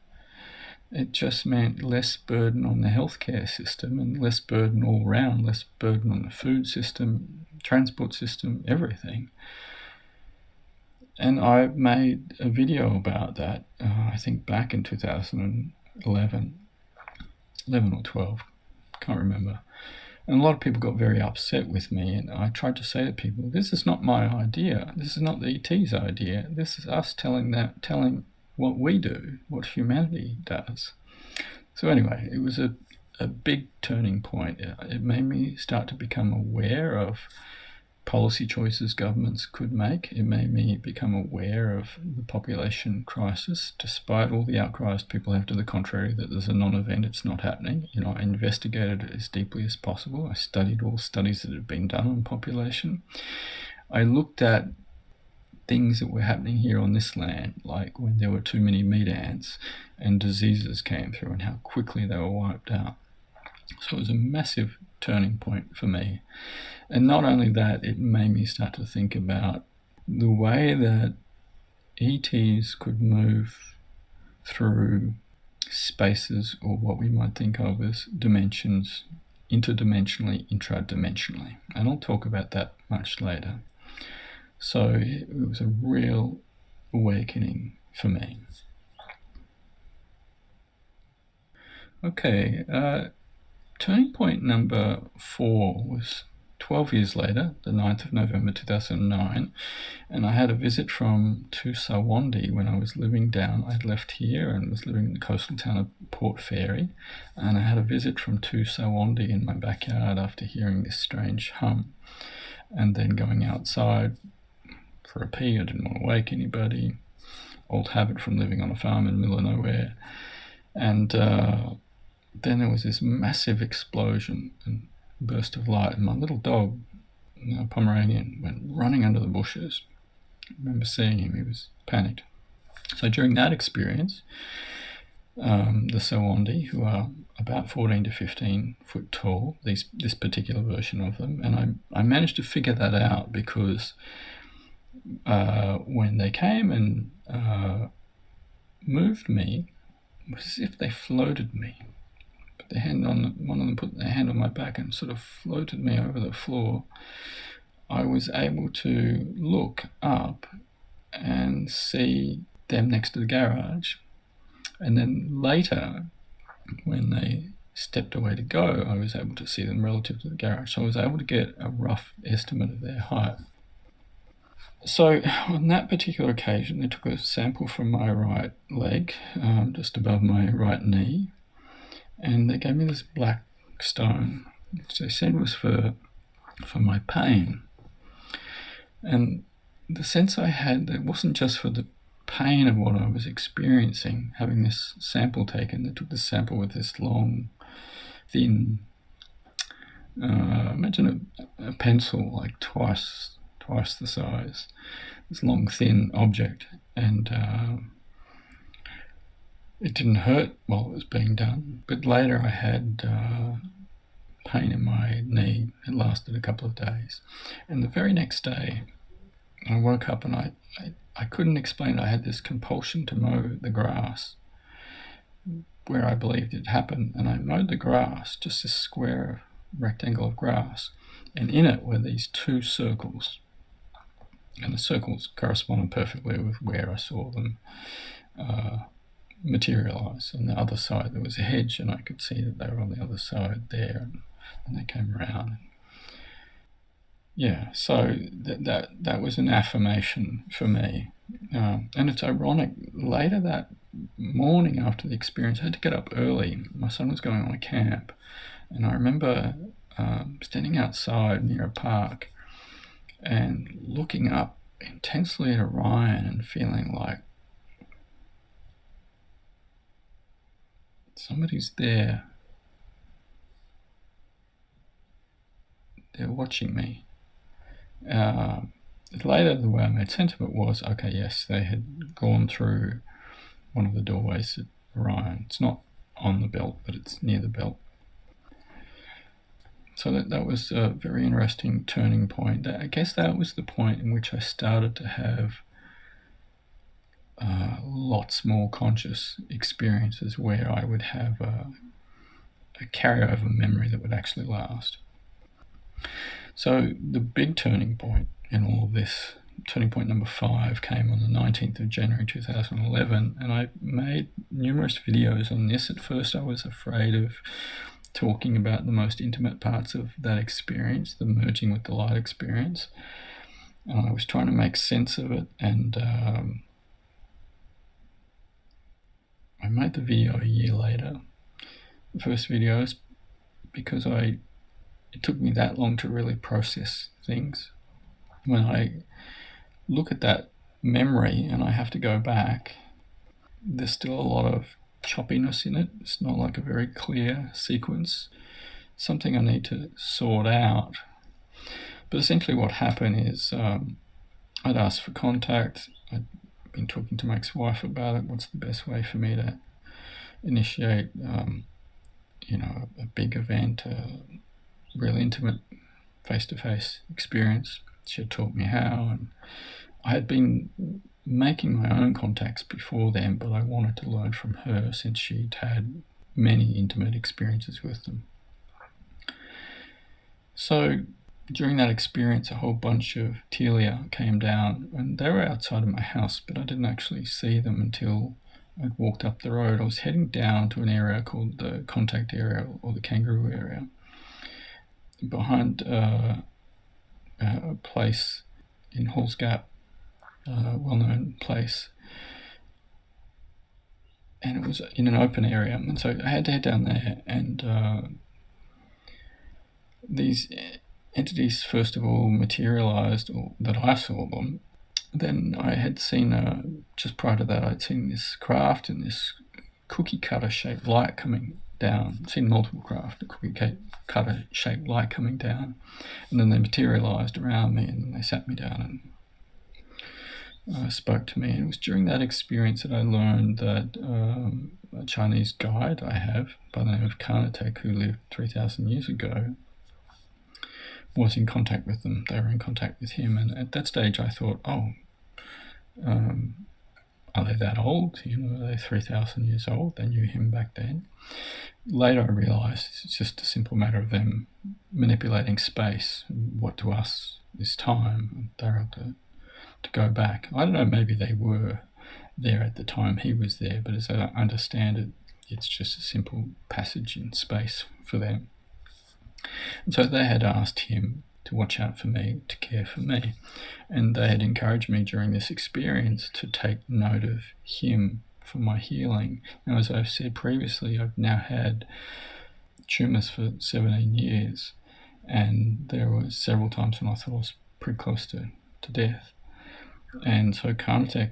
It just meant less burden on the healthcare system and less burden all around, less burden on the food system, transport system, everything. And I made a video about that, I think back in 2011 or 12, can't remember. And a lot of people got very upset with me, and I tried to say to people, this is not my idea, this is not the ET's idea, this is us telling what we do, what humanity does. So anyway, it was a big turning point. It made me start to become aware of policy choices governments could make. It made me become aware of the population crisis, despite all the outcries people have to the contrary, that there's a non-event, it's not happening. I investigated it as deeply as possible. I studied all studies that had been done on population. I looked at things that were happening here on this land, like when there were too many meat ants and diseases came through and how quickly they were wiped out. So it was a massive turning point for me. And not only that, it made me start to think about the way that ETs could move through spaces, or what we might think of as dimensions, interdimensionally, intradimensionally. And I'll talk about that much later. So it was a real awakening for me. Okay, turning point number 4 was 12 years later, the 9th of November 2009, and I had a visit from Sawandhi when I was living down. I'd left here and was living in the coastal town of Port Fairy, and I had a visit from Sawandhi in my backyard after hearing this strange hum, and then going outside for a pee. I didn't want to wake anybody. Old habit from living on a farm in the middle of nowhere. And then there was this massive explosion and burst of light, and my little dog, Pomeranian, went running under the bushes. I remember seeing him, he was panicked. So during that experience, the Sawandhi, who are about 14 to 15 foot tall, this particular version of them, and I managed to figure that out because when they came and moved me, it was as if they floated me. One of them put their hand on my back and sort of floated me over the floor. I was able to look up and see them next to the garage. And then later, when they stepped away to go, I was able to see them relative to the garage. So I was able to get a rough estimate of their height. So on that particular occasion, they took a sample from my right leg, just above my right knee, and they gave me this black stone, which they said was for my pain. And the sense I had, that wasn't just for the pain of what I was experiencing, having this sample taken. They took this sample with this long, thin, imagine a pencil, like twice the size, this long, thin object, and it didn't hurt while it was being done. But later I had pain in my knee. It lasted a couple of days. And the very next day, I woke up and I couldn't explain it. I had this compulsion to mow the grass where I believed it happened. And I mowed the grass, just this square rectangle of grass. And in it were these two circles. And the circles corresponded perfectly with where I saw them materialize. On the other side there was a hedge, and I could see that they were on the other side there, and they came around. Yeah, so that was an affirmation for me. And it's ironic, later that morning after the experience, I had to get up early. My son was going on a camp, and I remember standing outside near a park and looking up intensely at Orion and feeling like somebody's there. They're watching me. Later, the way I made sense of it was, okay, yes, they had gone through one of the doorways at Orion. It's not on the belt, but it's near the belt. So that was a very interesting turning point. I guess that was the point in which I started to have lots more conscious experiences where I would have a carryover memory that would actually last. So the big turning point in all of this, turning point number 5, came on the 19th of January 2011, and I made numerous videos on this. At first I was afraid of talking about the most intimate parts of that experience, the merging with the light experience. And I was trying to make sense of it, and I made the video a year later, the first videos, because it took me that long to really process things. When I look at that memory and I have to go back, there's still a lot of choppiness in it. It's not like a very clear sequence, something I need to sort out. But essentially what happened is I'd asked for contact. I'd been talking to my ex-wife about it. What's the best way for me to initiate a big event, a real intimate face-to-face experience. She had taught me how, and I had been making my own contacts before then, but I wanted to learn from her since she'd had many intimate experiences with them. So during that experience, a whole bunch of Telia came down, and they were outside of my house, but I didn't actually see them until I'd walked up the road. I was heading down to an area called the contact area, or the kangaroo area, behind a place in Halls Gap, a well-known place, and it was in an open area, and so I had to head down there. And these entities first of all materialized, or that I saw them. Then I had seen, just prior to that, I'd seen this craft and this cookie cutter shaped light coming down. I'd seen multiple craft, a cookie cutter shaped light coming down, and then they materialized around me, and they sat me down and spoke to me. And it was during that experience that I learned that a Chinese guide I have by the name of Karnatek, who lived 3,000 years ago, was in contact with them. They were in contact with him, and at that stage I thought, are they that old? Are they 3,000 years old? They knew him back then. Later I realised it's just a simple matter of them manipulating space. What to us is time. They're able to go back. I don't know, maybe they were there at the time he was there, but as I understand it, it's just a simple passage in space for them. And so they had asked him to watch out for me, to care for me, and they had encouraged me during this experience to take note of him for my healing. Now, as I've said previously, I've now had tumours for 17 years, and there were several times when I thought I was pretty close to death. And so Karnatek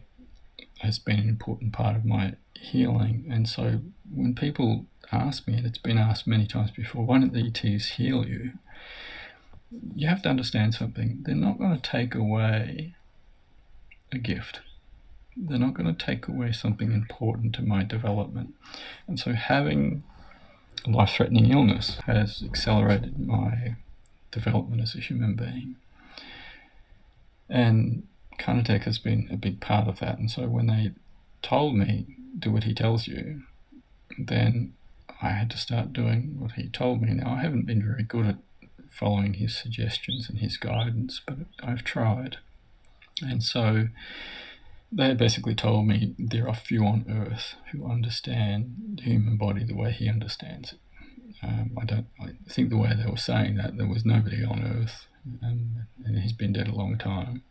has been an important part of my healing. And so when people ask me, and it's been asked many times before, why don't the ETs heal you? You have to understand something. They're not going to take away a gift. They're not going to take away something important to my development. And so having life-threatening illness has accelerated my development as a human being. And Carnitech has been a big part of that. And so when they told me, do what he tells you, then I had to start doing what he told me. Now, I haven't been very good at following his suggestions and his guidance, but I've tried. And so they basically told me there are few on Earth who understand the human body the way he understands it. I think the way they were saying that, there was nobody on Earth, and he's been dead a long time.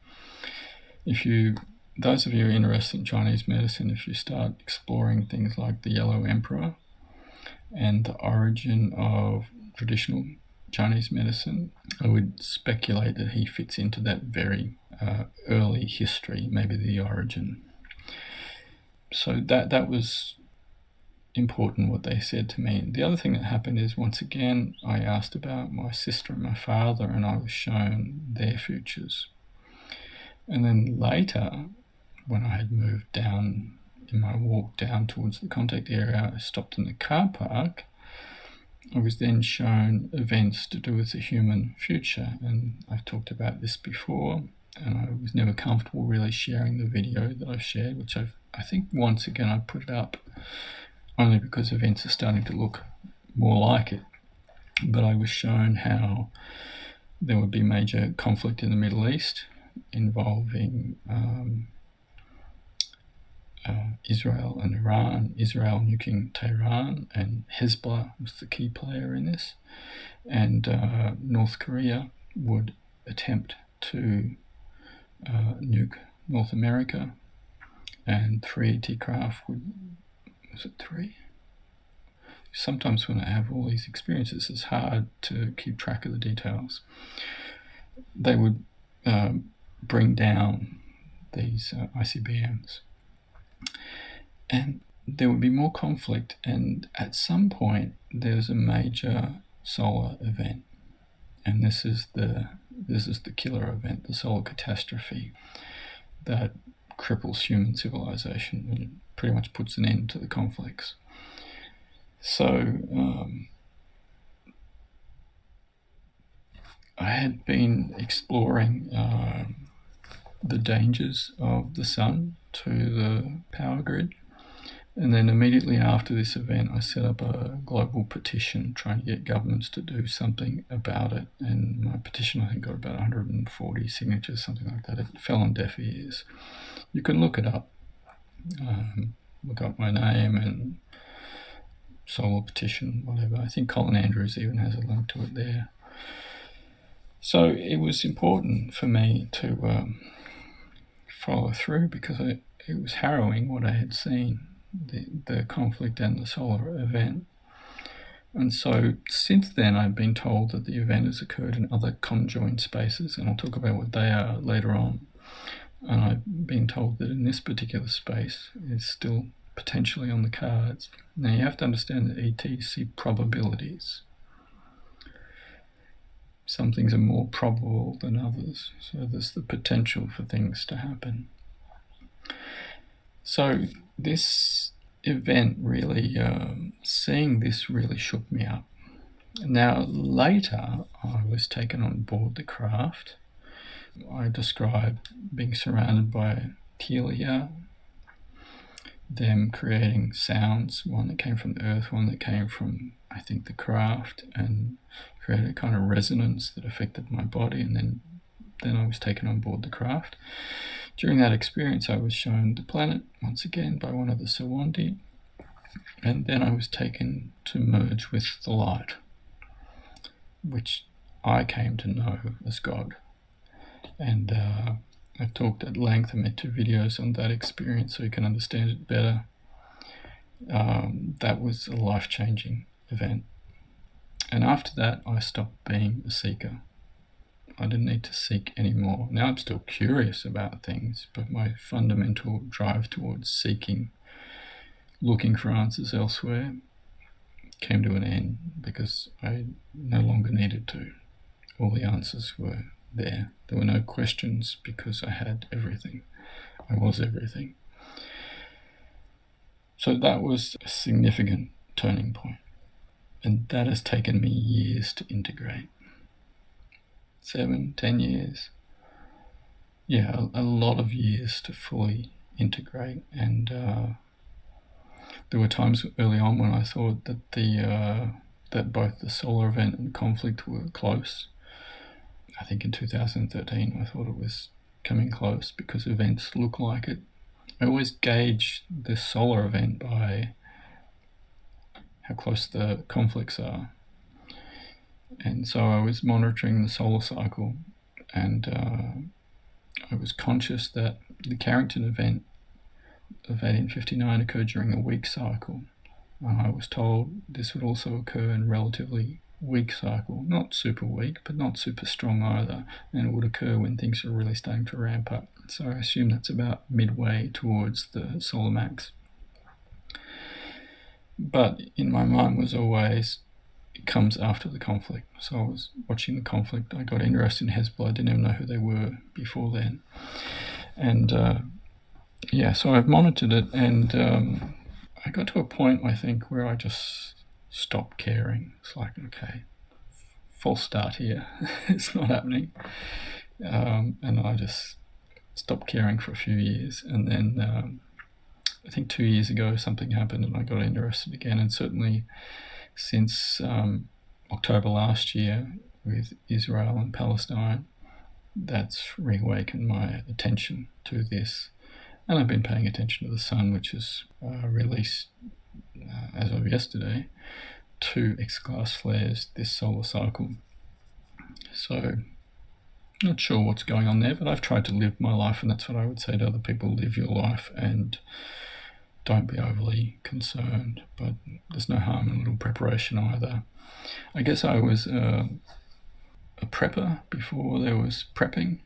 Those of you interested in Chinese medicine, if you start exploring things like the Yellow Emperor and the origin of traditional Chinese medicine, I would speculate that he fits into that very early history, maybe the origin. So that was important what they said to me. The other thing that happened is, once again, I asked about my sister and my father, and I was shown their futures. And then later, when I had moved down in my walk down towards the contact area, I stopped in the car park. I was then shown events to do with the human future, and I've talked about this before, and I was never comfortable really sharing the video that I've shared, which I think once again I put it up only because events are starting to look more like it. But I was shown how there would be major conflict in the Middle East involving Israel and Iran, Israel nuking Tehran, and Hezbollah was the key player in this, and North Korea would attempt to nuke North America, and 3ET craft was it 3? Sometimes when I have all these experiences, it's hard to keep track of the details. They would bring down these ICBMs. And there would be more conflict, and at some point there's a major solar event, and this is the killer event, the solar catastrophe that cripples human civilization and pretty much puts an end to the conflicts. So I had been exploring the dangers of the sun to the power grid. And then immediately after this event, I set up a global petition trying to get governments to do something about it. And my petition, I think, got about 140 signatures, something like that. It fell on deaf ears. You can look it up. Look up my name and solar petition, whatever. I think Colin Andrews even has a link to it there. So it was important for me to follow through, because it was harrowing what I had seen. The conflict and the solar event. And so since then I've been told that the event has occurred in other conjoined spaces, and I'll talk about what they are later on. And I've been told that in this particular space it's still potentially on the cards. Now you have to understand that ETs see probabilities. Some things are more probable than others, so there's the potential for things to happen. So this event really, seeing this really shook me up. Now later I was taken on board the craft. I described being surrounded by helium, them creating sounds, one that came from the earth, one that came from, I think, the craft, and created a kind of resonance that affected my body, and then I was taken on board the craft. During that experience, I was shown the planet once again by one of the Sawandi, and then I was taken to merge with the light, which I came to know as God. And I've talked at length. I made 2 videos on that experience so you can understand it better. That was a life-changing event. And after that, I stopped being a seeker. I didn't need to seek anymore. Now I'm still curious about things, but my fundamental drive towards seeking, looking for answers elsewhere, came to an end because I no longer needed to. All the answers were there. There were no questions because I had everything. I was everything. So that was a significant turning point. And that has taken me years to integrate. 7, 10 years. Yeah, a lot of years to fully integrate. And there were times early on when I thought that that both the solar event and conflict were close. I think in 2013 I thought it was coming close because events look like it. I always gauge the solar event by how close the conflicts are. And so I was monitoring the solar cycle, and I was conscious that the Carrington event of 1859 occurred during a week cycle. I was told this would also occur in relatively weak cycle, not super weak, but not super strong either, and it would occur when things are really starting to ramp up. So I assume that's about midway towards the solar max. But in my mind was always, it comes after the conflict. So I was watching the conflict. I got interested in Hezbollah. I didn't even know who they were before then. And so I've monitored it, and I got to a point, I think, where I just stopped caring. It's like, okay, false start here. It's not happening. And I just stopped caring for a few years. And then I think 2 years ago something happened and I got interested again. And certainly since October last year with Israel and Palestine, that's reawakened my attention to this. And I've been paying attention to the sun, which is released, as of yesterday, 2 X-class flares this solar cycle. So, not sure what's going on there, but I've tried to live my life, and that's what I would say to other people: live your life and don't be overly concerned. But there's no harm in a little preparation either. I guess I was a prepper before there was prepping,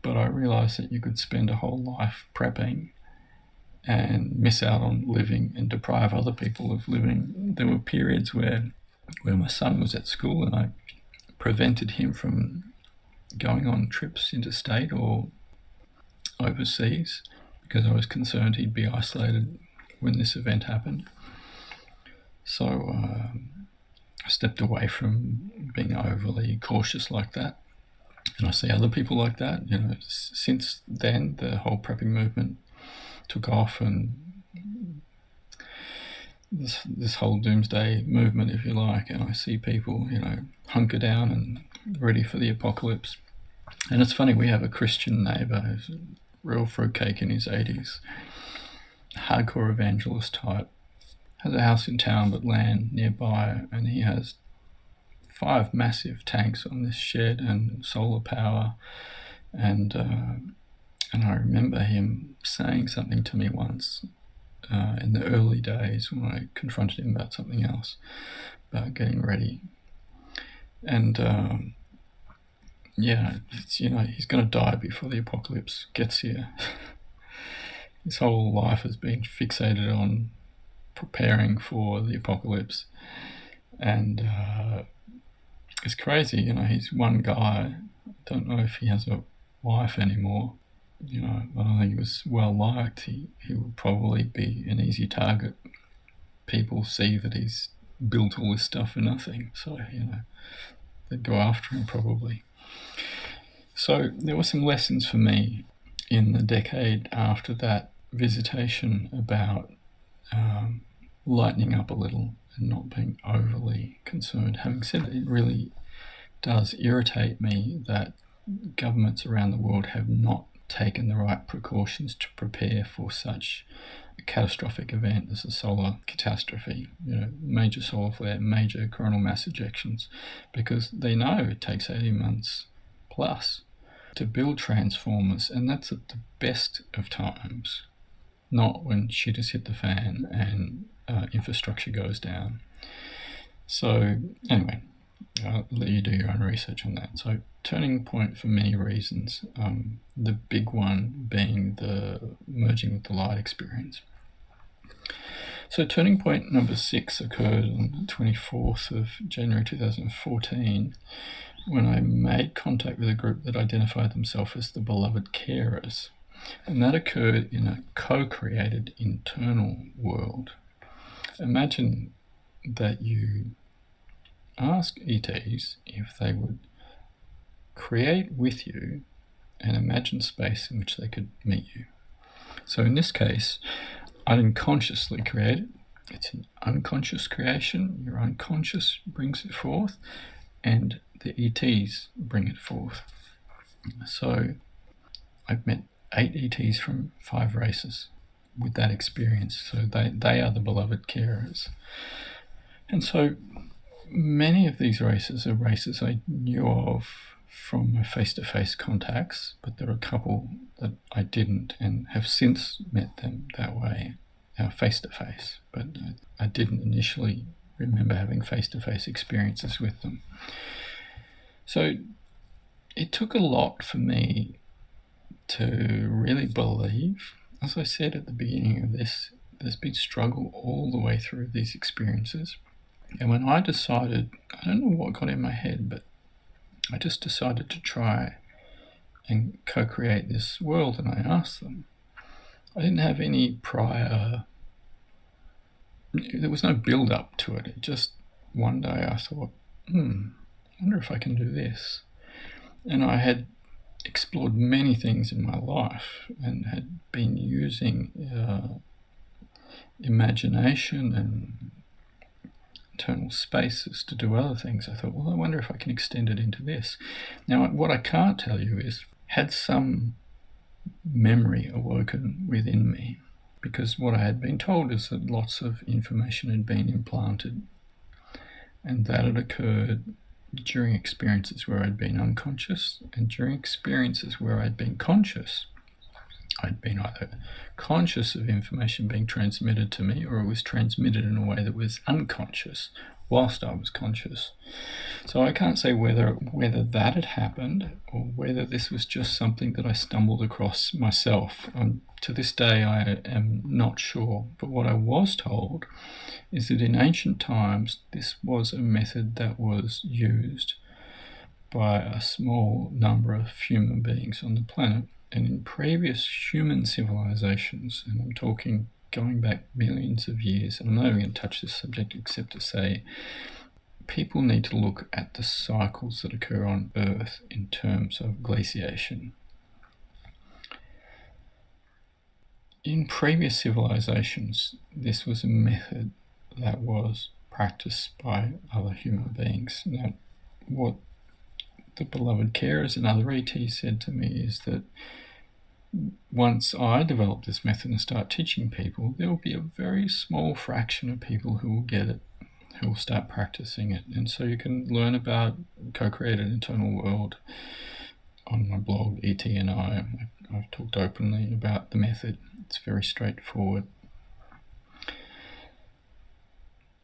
but I realised that you could spend a whole life prepping and miss out on living and deprive other people of living. There were periods where my son was at school and I prevented him from going on trips interstate or overseas because I was concerned he'd be isolated when this event happened. So I stepped away from being overly cautious like that. And I see other people like that. Since then, the whole prepping movement took off, and this whole doomsday movement, if you like, and I see people, hunker down and ready for the apocalypse. And it's funny, we have a Christian neighbour who's a real fruitcake in his 80s, hardcore evangelist type, has a house in town but land nearby, and he has 5 massive tanks on this shed and solar power, and I remember him saying something to me once in the early days when I confronted him about something else, about getting ready, and he's going to die before the apocalypse gets here. His whole life has been fixated on preparing for the apocalypse, and it's crazy. He's one guy. I don't know if he has a wife anymore. I don't think he was well liked. He would probably be an easy target. People see that he's built all this stuff for nothing, so they'd go after him probably. So there were some lessons for me in the decade after that visitation about lightening up a little and not being overly concerned. Having said that, it really does irritate me that governments around the world have not taken the right precautions to prepare for such a catastrophic event as a solar catastrophe, major solar flare, major coronal mass ejections, because they know it takes 18 months plus to build transformers, and that's at the best of times, not when shit has hit the fan and infrastructure goes down. So anyway, I'll let you do your own research on that. So turning point for many reasons, the big one being the merging with the light experience. So turning point number 6 occurred on the 24th of January 2014 when I made contact with a group that identified themselves as the Beloved Carers. And that occurred in a co-created internal world. Imagine that you ask ETs if they would create with you an imagined space in which they could meet you. So in this case, I didn't consciously create it. It's an unconscious creation. Your unconscious brings it forth, and the ETs bring it forth. So I've met 8 ETs from 5 races with that experience. So they are the beloved carers. And so many of these races are races I knew of from my face-to-face contacts, but there are a couple that I didn't and have since met them that way, face-to-face. But I didn't initially remember having face-to-face experiences with them. So it took a lot for me to really believe. As I said at the beginning of this, there's been struggle all the way through these experiences. And when I decided, I don't know what got in my head, but I just decided to try and co-create this world, and I asked them. I didn't have any prior, there was no build-up to it. It just, one day I thought, I wonder if I can do this. And I had explored many things in my life and had been using imagination and internal spaces to do other things. I thought, well, I wonder if I can extend it into this. Now, what I can't tell you is, had some memory awoken within me, because what I had been told is that lots of information had been implanted, and that had occurred during experiences where I'd been unconscious, and during experiences where I'd been conscious. I'd been either conscious of information being transmitted to me, or it was transmitted in a way that was unconscious whilst I was conscious. So I can't say whether that had happened or whether this was just something that I stumbled across myself. To this day I am not sure, but what I was told is that in ancient times this was a method that was used by a small number of human beings on the planet. And in previous human civilizations, and I'm talking going back millions of years, and I'm not even going to touch this subject except to say people need to look at the cycles that occur on Earth in terms of glaciation. In previous civilizations, this was a method that was practiced by other human beings. Now, what the beloved carers and other ETs said to me is that once I develop this method and start teaching people, there will be a very small fraction of people who will get it, who will start practicing it. And so you can learn about co-created internal world on my blog, ET and I. I've talked openly about the method. It's very straightforward.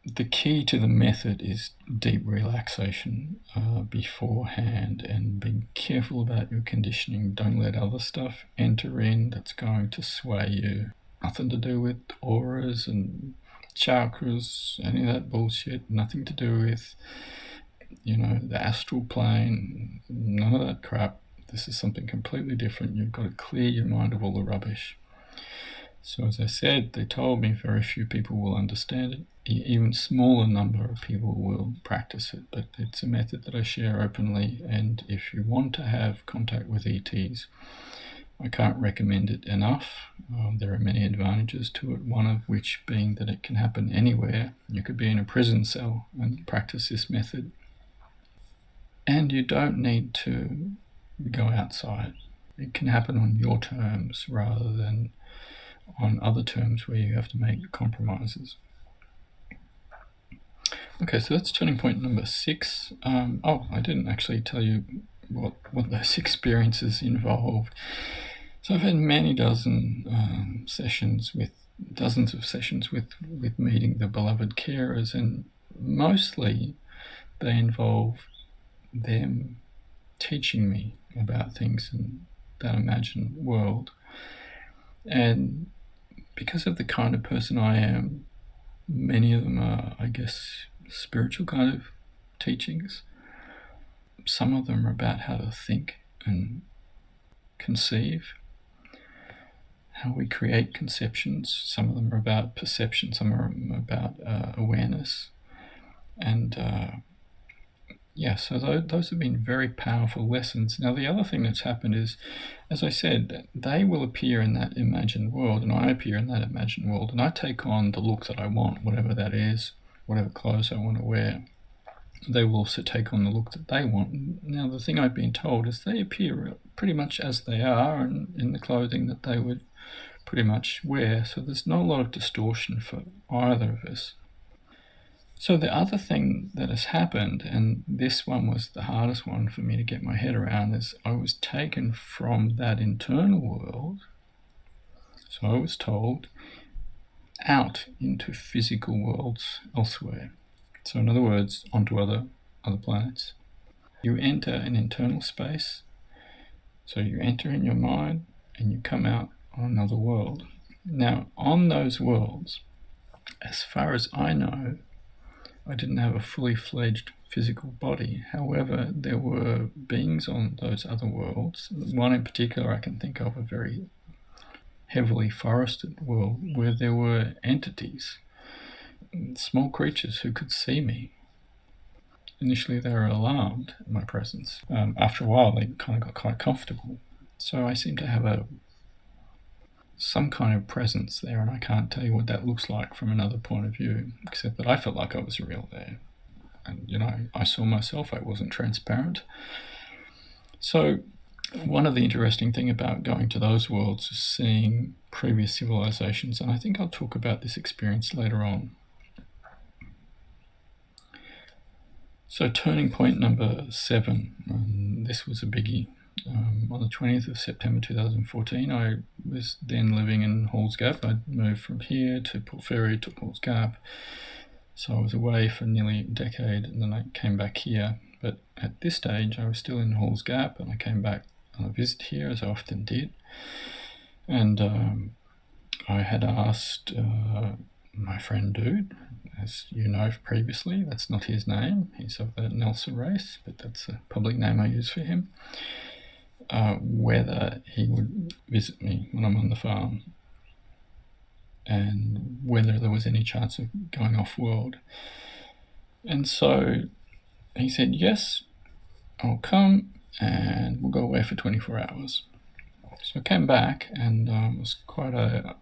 The key to the method is deep relaxation beforehand, and being careful about your conditioning. Don't let other stuff enter in that's going to sway you. Nothing to do with auras and chakras, any of that bullshit. Nothing to do with, the astral plane. None of that crap. This is something completely different. You've got to clear your mind of all the rubbish. So as I said, they told me very few people will understand it. Even smaller number of people will practice it, but it's a method that I share openly, and if you want to have contact with ETs, I can't recommend it enough. There are many advantages to it, one of which being that it can happen anywhere. You could be in a prison cell and practice this method. And you don't need to go outside. It can happen on your terms rather than on other terms where you have to make compromises. Okay, so that's turning point number 6. I didn't actually tell you what those experiences involved. So I've had dozens of sessions with meeting the beloved carers, and mostly they involve them teaching me about things in that imagined world. And because of the kind of person I am, many of them are, I guess, spiritual kind of teachings. Some of them are about how to think and conceive, how we create conceptions. Some of them are about perception, some are about awareness. And So those have been very powerful lessons. Now, the other thing that's happened is, as I said, they will appear in that imagined world, and I appear in that imagined world, and I take on the look that I want, whatever that is, whatever clothes I want to wear. They will also take on the look that they want. Now, the thing I've been told is they appear pretty much as they are and in the clothing that they would pretty much wear, so there's not a lot of distortion for either of us. So the other thing that has happened, and this one was the hardest one for me to get my head around, is I was taken from that internal world, so I was told, out into physical worlds elsewhere. So in other words, onto other planets. You enter an internal space, so you enter in your mind and you come out on another world. Now, on those worlds, as far as I know, I didn't have a fully fledged physical body. However, there were beings on those other worlds. One in particular I can think of, a very heavily forested world, where there were entities, small creatures who could see me. Initially they were alarmed at my presence. After a while they kind of got quite comfortable. So I seem to have some kind of presence there, and I can't tell you what that looks like from another point of view, except that I felt like I was real there. And, I saw myself, I wasn't transparent. So one of the interesting things about going to those worlds is seeing previous civilizations, and I think I'll talk about this experience later on. So turning point number 7, and this was a biggie. On the 20th of September 2014, I was then living in Halls Gap. I'd moved from here to Port Fairy to Halls Gap. So I was away for nearly a decade, and then I came back here. But at this stage, I was still in Halls Gap, and I came back on a visit here, as I often did. And I had asked my friend Dude, as you know previously, that's not his name, he's of the Nelson race, but that's a public name I use for him, whether he would visit me when I'm on the farm and whether there was any chance of going off-world. And so he said, yes, I'll come and we'll go away for 24 hours. So I came back, and it was quite a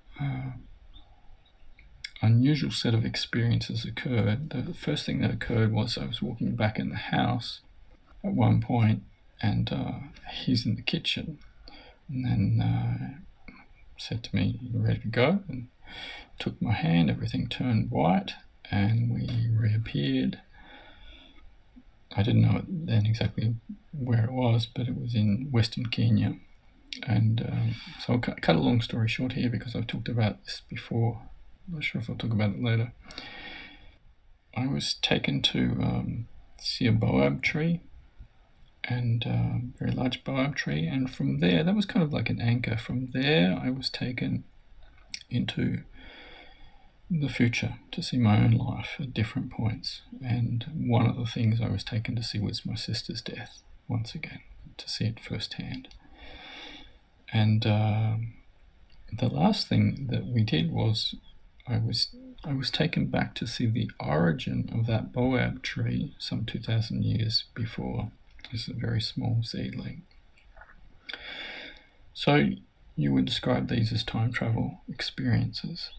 unusual set of experiences occurred. The first thing that occurred was I was walking back in the house at one point, and he's in the kitchen, and then said to me, "You ready to go?" And took my hand, everything turned white, and we reappeared. I didn't know then exactly where it was, but it was in Western Kenya. And so I'll cut a long story short here, because I've talked about this before. I'm not sure if I'll talk about it later. I was taken to see a Boab tree, and a very large Boab tree, and from there, that was kind of like an anchor. From there, I was taken into the future to see my own life at different points. And one of the things I was taken to see was my sister's death, once again, to see it firsthand. And the last thing that we did was I was taken back to see the origin of that Boab tree some 2,000 years before. It's a very small seedling. So you would describe these as time travel experiences.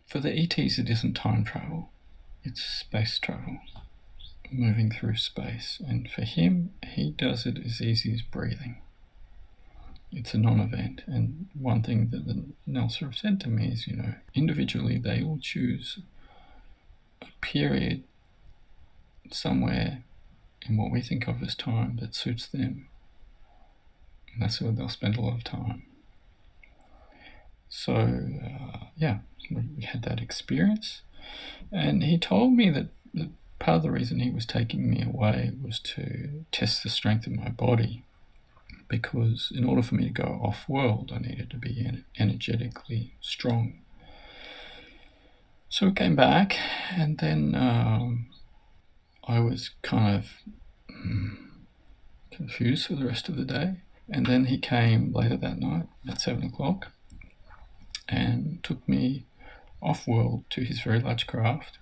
For the ETs, it isn't time travel, it's space travel, moving through space. And for him, he does it as easy as breathing. It's a non-event. And one thing that the Nelson have said to me is, individually they will choose a period somewhere in what we think of as time that suits them. And that's where they'll spend a lot of time. So, we had that experience. And he told me that part of the reason he was taking me away was to test the strength of my body, because in order for me to go off-world, I needed to be energetically strong. So we came back, and then I was kind of confused for the rest of the day. And then he came later that night at 7 o'clock and took me off-world to his very large craft.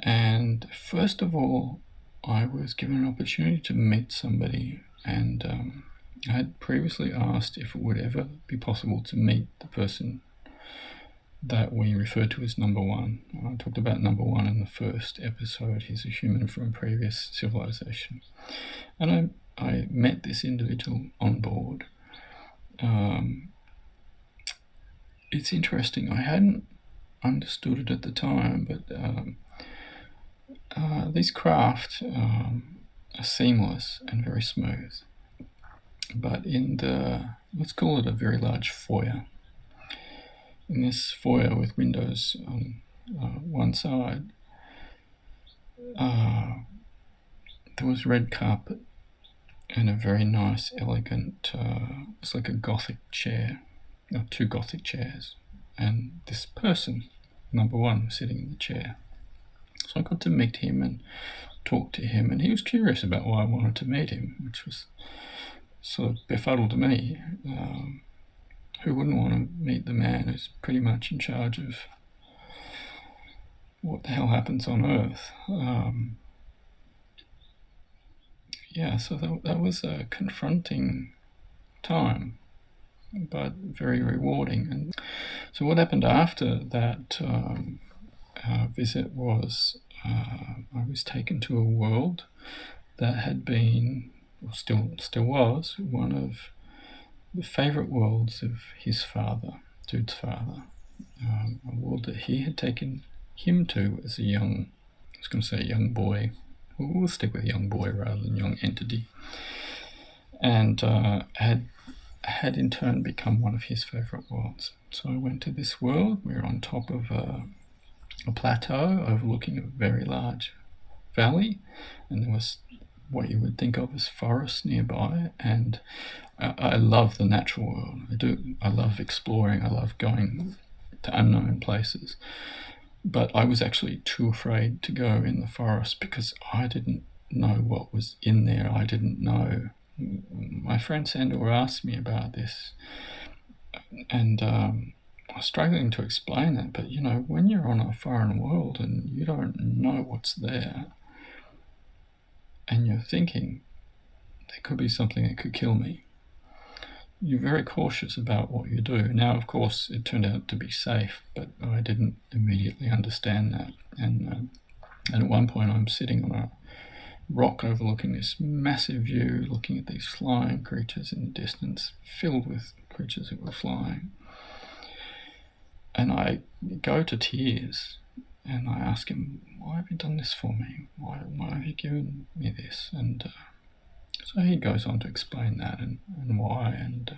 And first of all, I was given an opportunity to meet somebody, and I had previously asked if it would ever be possible to meet the person that we refer to as number one. I talked about number one in the first episode. He's a human from a previous civilization. And I met this individual on board. It's interesting. I hadn't understood it at the time, but these craft are seamless and very smooth. But in let's call it a very large foyer. In this foyer with windows on one side, there was red carpet and a very nice, elegant, it's like a Gothic chair, two Gothic chairs, and this person, number one, was sitting in the chair. So I got to meet him and talk to him, and he was curious about why I wanted to meet him, which was sort of befuddled me. Who wouldn't want to meet the man who's pretty much in charge of what the hell happens on Earth? So that was a confronting time, but very rewarding. And so what happened after that visit was I was taken to a world that had been, or still was, one of the favourite worlds of his father, Dude's father, a world that he had taken him to as a young boy. We'll stick with young boy rather than young entity, and had in turn become one of his favourite worlds. So I went to this world. We were on top of a plateau overlooking a very large valley, and there was what you would think of as forests nearby, and I love the natural world. I love exploring. I love going to unknown places. But I was actually too afraid to go in the forest because I didn't know what was in there. I didn't know. My friend Sandor asked me about this, and I was struggling to explain it. But when you're on a foreign world and you don't know what's there, and you're thinking there could be something that could kill me, you're very cautious about what you do. Now, of course, it turned out to be safe, but I didn't immediately understand that. And at one point, I'm sitting on a rock overlooking this massive view, looking at these flying creatures in the distance, filled with creatures that were flying. And I go to tears, and I ask him, "Why have you done this for me? Why have you given me this?" And so he goes on to explain that and why. And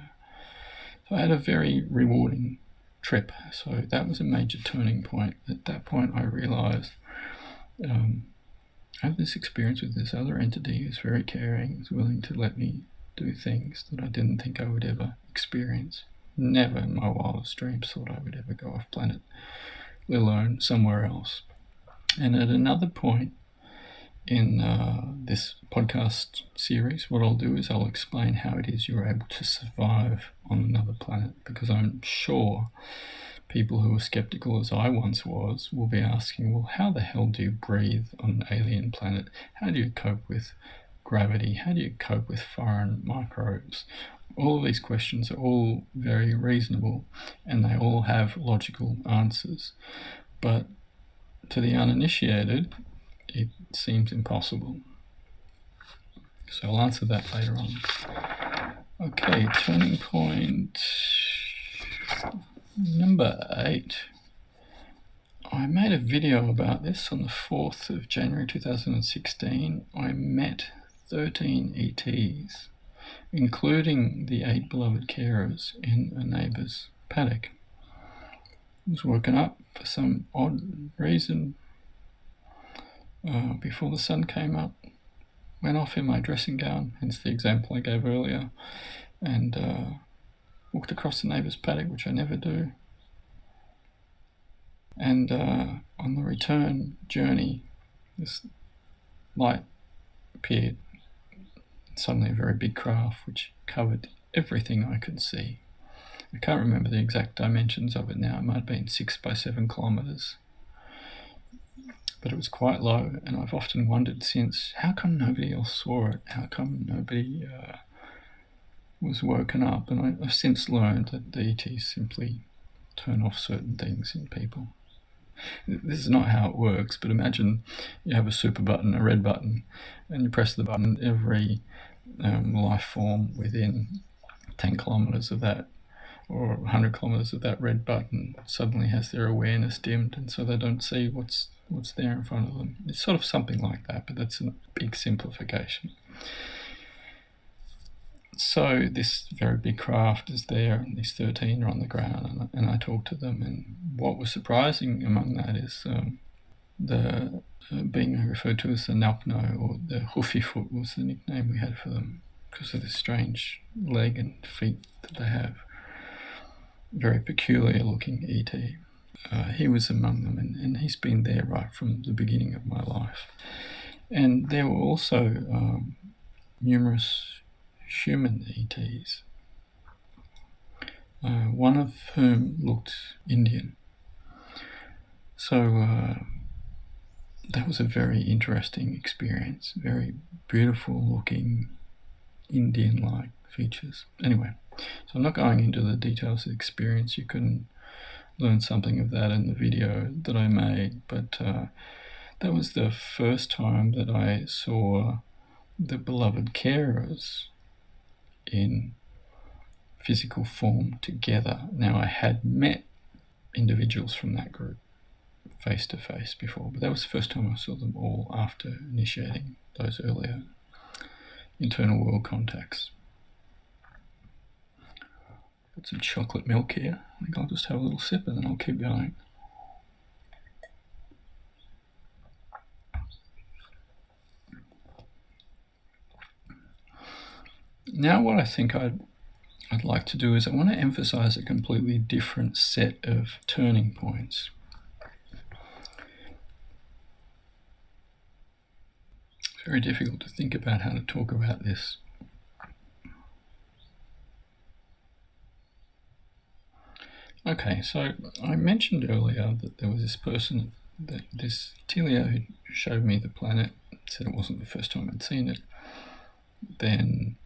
so I had a very rewarding trip. So that was a major turning point. At that point, I realized I have this experience with this other entity who's very caring, is willing to let me do things that I didn't think I would ever experience. Never in my wildest dreams thought I would ever go off planet, let alone somewhere else. And at another point in this podcast series, what I'll do is I'll explain how it is you're able to survive on another planet, because I'm sure people who are skeptical, as I once was, will be asking, well, how the hell do you breathe on an alien planet? How do you cope with gravity? How do you cope with foreign microbes? All of these questions are all very reasonable, and they all have logical answers. But to the uninitiated, it seems impossible. So I'll answer that later on. Okay, turning point number 8. I made a video about this on the 4th of January 2016. I met 13 ETs, including the 8 beloved carers in a neighbour's paddock. I was woken up for some odd reason before the sun came up, went off in my dressing gown, hence the example I gave earlier, and walked across the neighbour's paddock, which I never do. And on the return journey, this light appeared. Suddenly a very big craft which covered everything I could see. I can't remember the exact dimensions of it now. It might have been 6 by 7 kilometres. but it was quite low, and I've often wondered since, how come nobody else saw it? How come nobody was woken up? And I've since learned that the ETs simply turn off certain things in people. This is not how it works, but imagine you have a super button, a red button, and you press the button, every life form within 10 kilometers of that or 100 kilometers of that red button suddenly has their awareness dimmed, and so they don't see what's there in front of them. It's sort of something like that, but that's a big simplification. So this very big craft is there, and these 13 are on the ground, and I talk to them, and what was surprising among that is the being referred to as the Nalpno, or the Hoofy Foot was the nickname we had for them, because of this strange leg and feet that they have. Very peculiar looking ET. He was among them, and he's been there right from the beginning of my life. And there were also numerous human ETs, one of whom looked Indian. So that was a very interesting experience, very beautiful looking Indian-like features. Anyway, so I'm not going into the details of the experience. You can learn something of that in the video that I made, but that was the first time that I saw the beloved carers in physical form together. Now, I had met individuals from that group face to face before, but that was the first time I saw them all after initiating those earlier internal world contacts. Got some chocolate milk here. I think I'll just have a little sip and then I'll keep going. Now what I think I'd like to do is I want to emphasize a completely different set of turning points. It's very difficult to think about how to talk about this. Okay, so I mentioned earlier that there was this person, this Telia, who showed me the planet, said it wasn't the first time I'd seen it. Then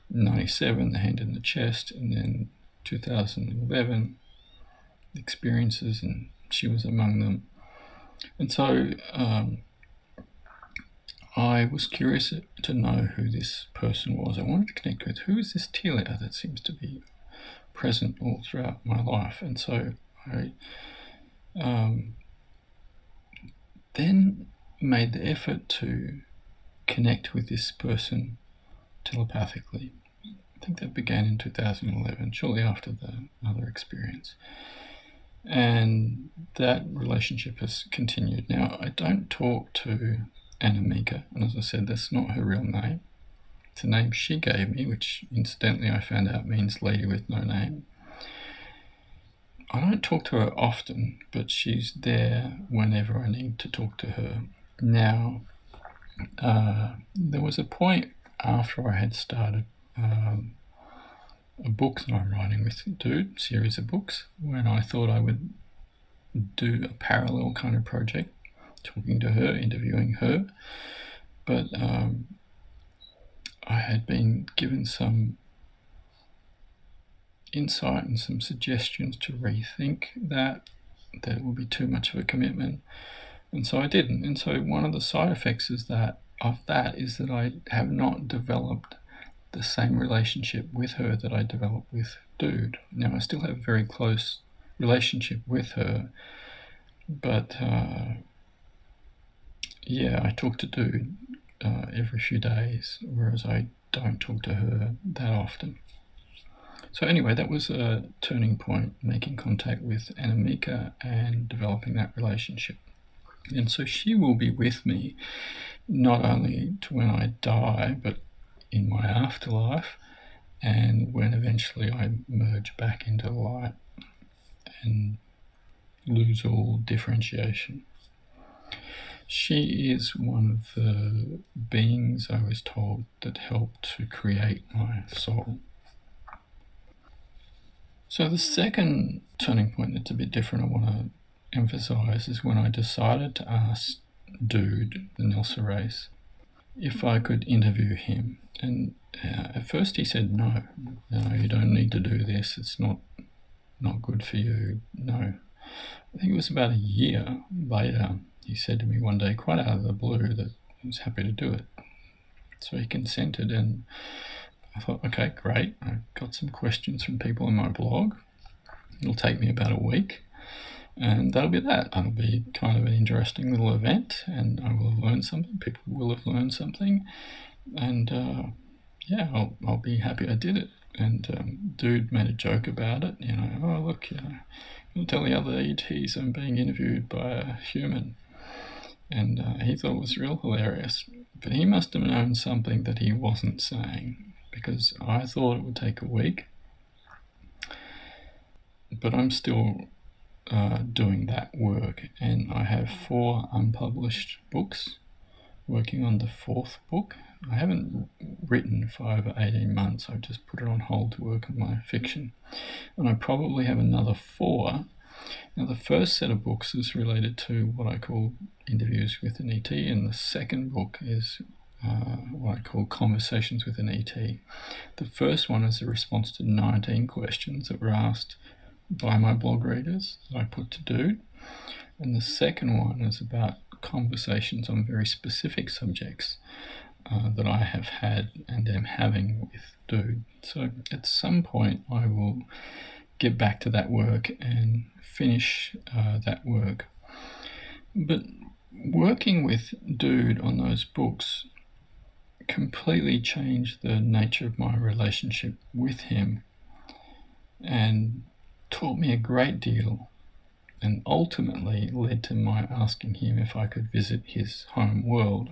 97, the hand in the chest, and then 2011, experiences, and she was among them. And so I was curious to know who this person was. I wanted to connect with who is this Telia that seems to be present all throughout my life. And so I then made the effort to connect with this person telepathically. I think that began in 2011, shortly after the other experience. And that relationship has continued. Now, I don't talk to Anamika, and as I said, that's not her real name. It's a name she gave me, which incidentally I found out means lady with no name. I don't talk to her often, but she's there whenever I need to talk to her. Now, there was a point after I had started a book that I'm writing with Dude, series of books, when I thought I would do a parallel kind of project, talking to her, interviewing her, but I had been given some insight and some suggestions to rethink that it would be too much of a commitment, and so I didn't. And so one of the side effects is that I have not developed the same relationship with her that I developed with Dude. Now, I still have a very close relationship with her, but I talk to Dude every few days, whereas I don't talk to her that often. So anyway, that was a turning point, making contact with Anamika and developing that relationship. And so she will be with me not only to when I die, but in my afterlife, and when eventually I merge back into light and lose all differentiation. She is one of the beings, I was told, that helped to create my soul. So the second turning point that's a bit different I want to emphasize is when I decided to ask dude, the Nelsa race, if I could interview him. And at first he said, no, you don't need to do this. It's not good for you. No. I think it was about a year later, he said to me one day, quite out of the blue, that he was happy to do it. So he consented, and I thought, okay, great. I've got some questions from people in my blog. It'll take me about a week, and that'll be that. It'll be kind of an interesting little event, and I will have learned something. People will have learned something, and I'll be happy I did it. And dude made a joke about it, oh look, I'll tell the other ETs I'm being interviewed by a human. And he thought it was real hilarious. But he must have known something that he wasn't saying, because I thought it would take a week. But I'm still doing that work, and I have 4 unpublished books, working on the 4th book. I haven't written for over 18 months. I've just put it on hold to work on my fiction. And I probably have another 4. Now, the first set of books is related to what I call interviews with an ET, and the second book is what I call conversations with an ET. The first one is a response to 19 questions that were asked by my blog readers that I put to Dude. And the second one is about conversations on very specific subjects that I have had and am having with Dude. So at some point I will get back to that work and finish that work. But working with Dude on those books completely changed the nature of my relationship with him and taught me a great deal, and ultimately led to my asking him if I could visit his home world.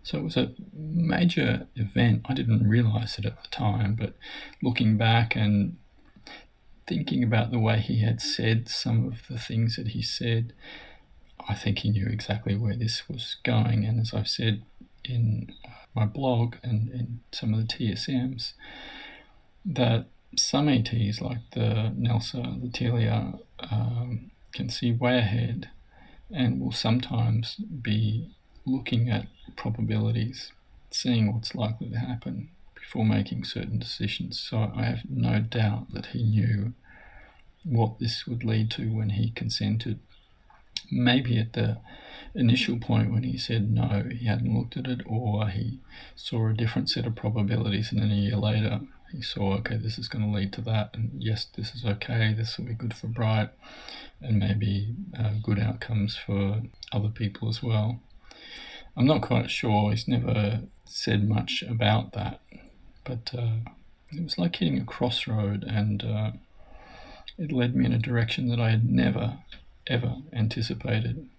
So it was a major event. I didn't realize it at the time, but looking back and thinking about the way he had said some of the things that he said, I think he knew exactly where this was going. And as I've said in my blog and in some of the TSMs, that some ETs like the Nelsa, the Telia, can see way ahead and will sometimes be looking at probabilities, seeing what's likely to happen before making certain decisions. So I have no doubt that he knew what this would lead to when he consented. Maybe at the initial point when he said no, he hadn't looked at it, or he saw a different set of probabilities, and then a year later he saw, okay, this is going to lead to that, and yes, this is okay, this will be good for Bright, and maybe good outcomes for other people as well. I'm not quite sure. He's never said much about that, but it was like hitting a crossroad, and it led me in a direction that I had never, ever anticipated.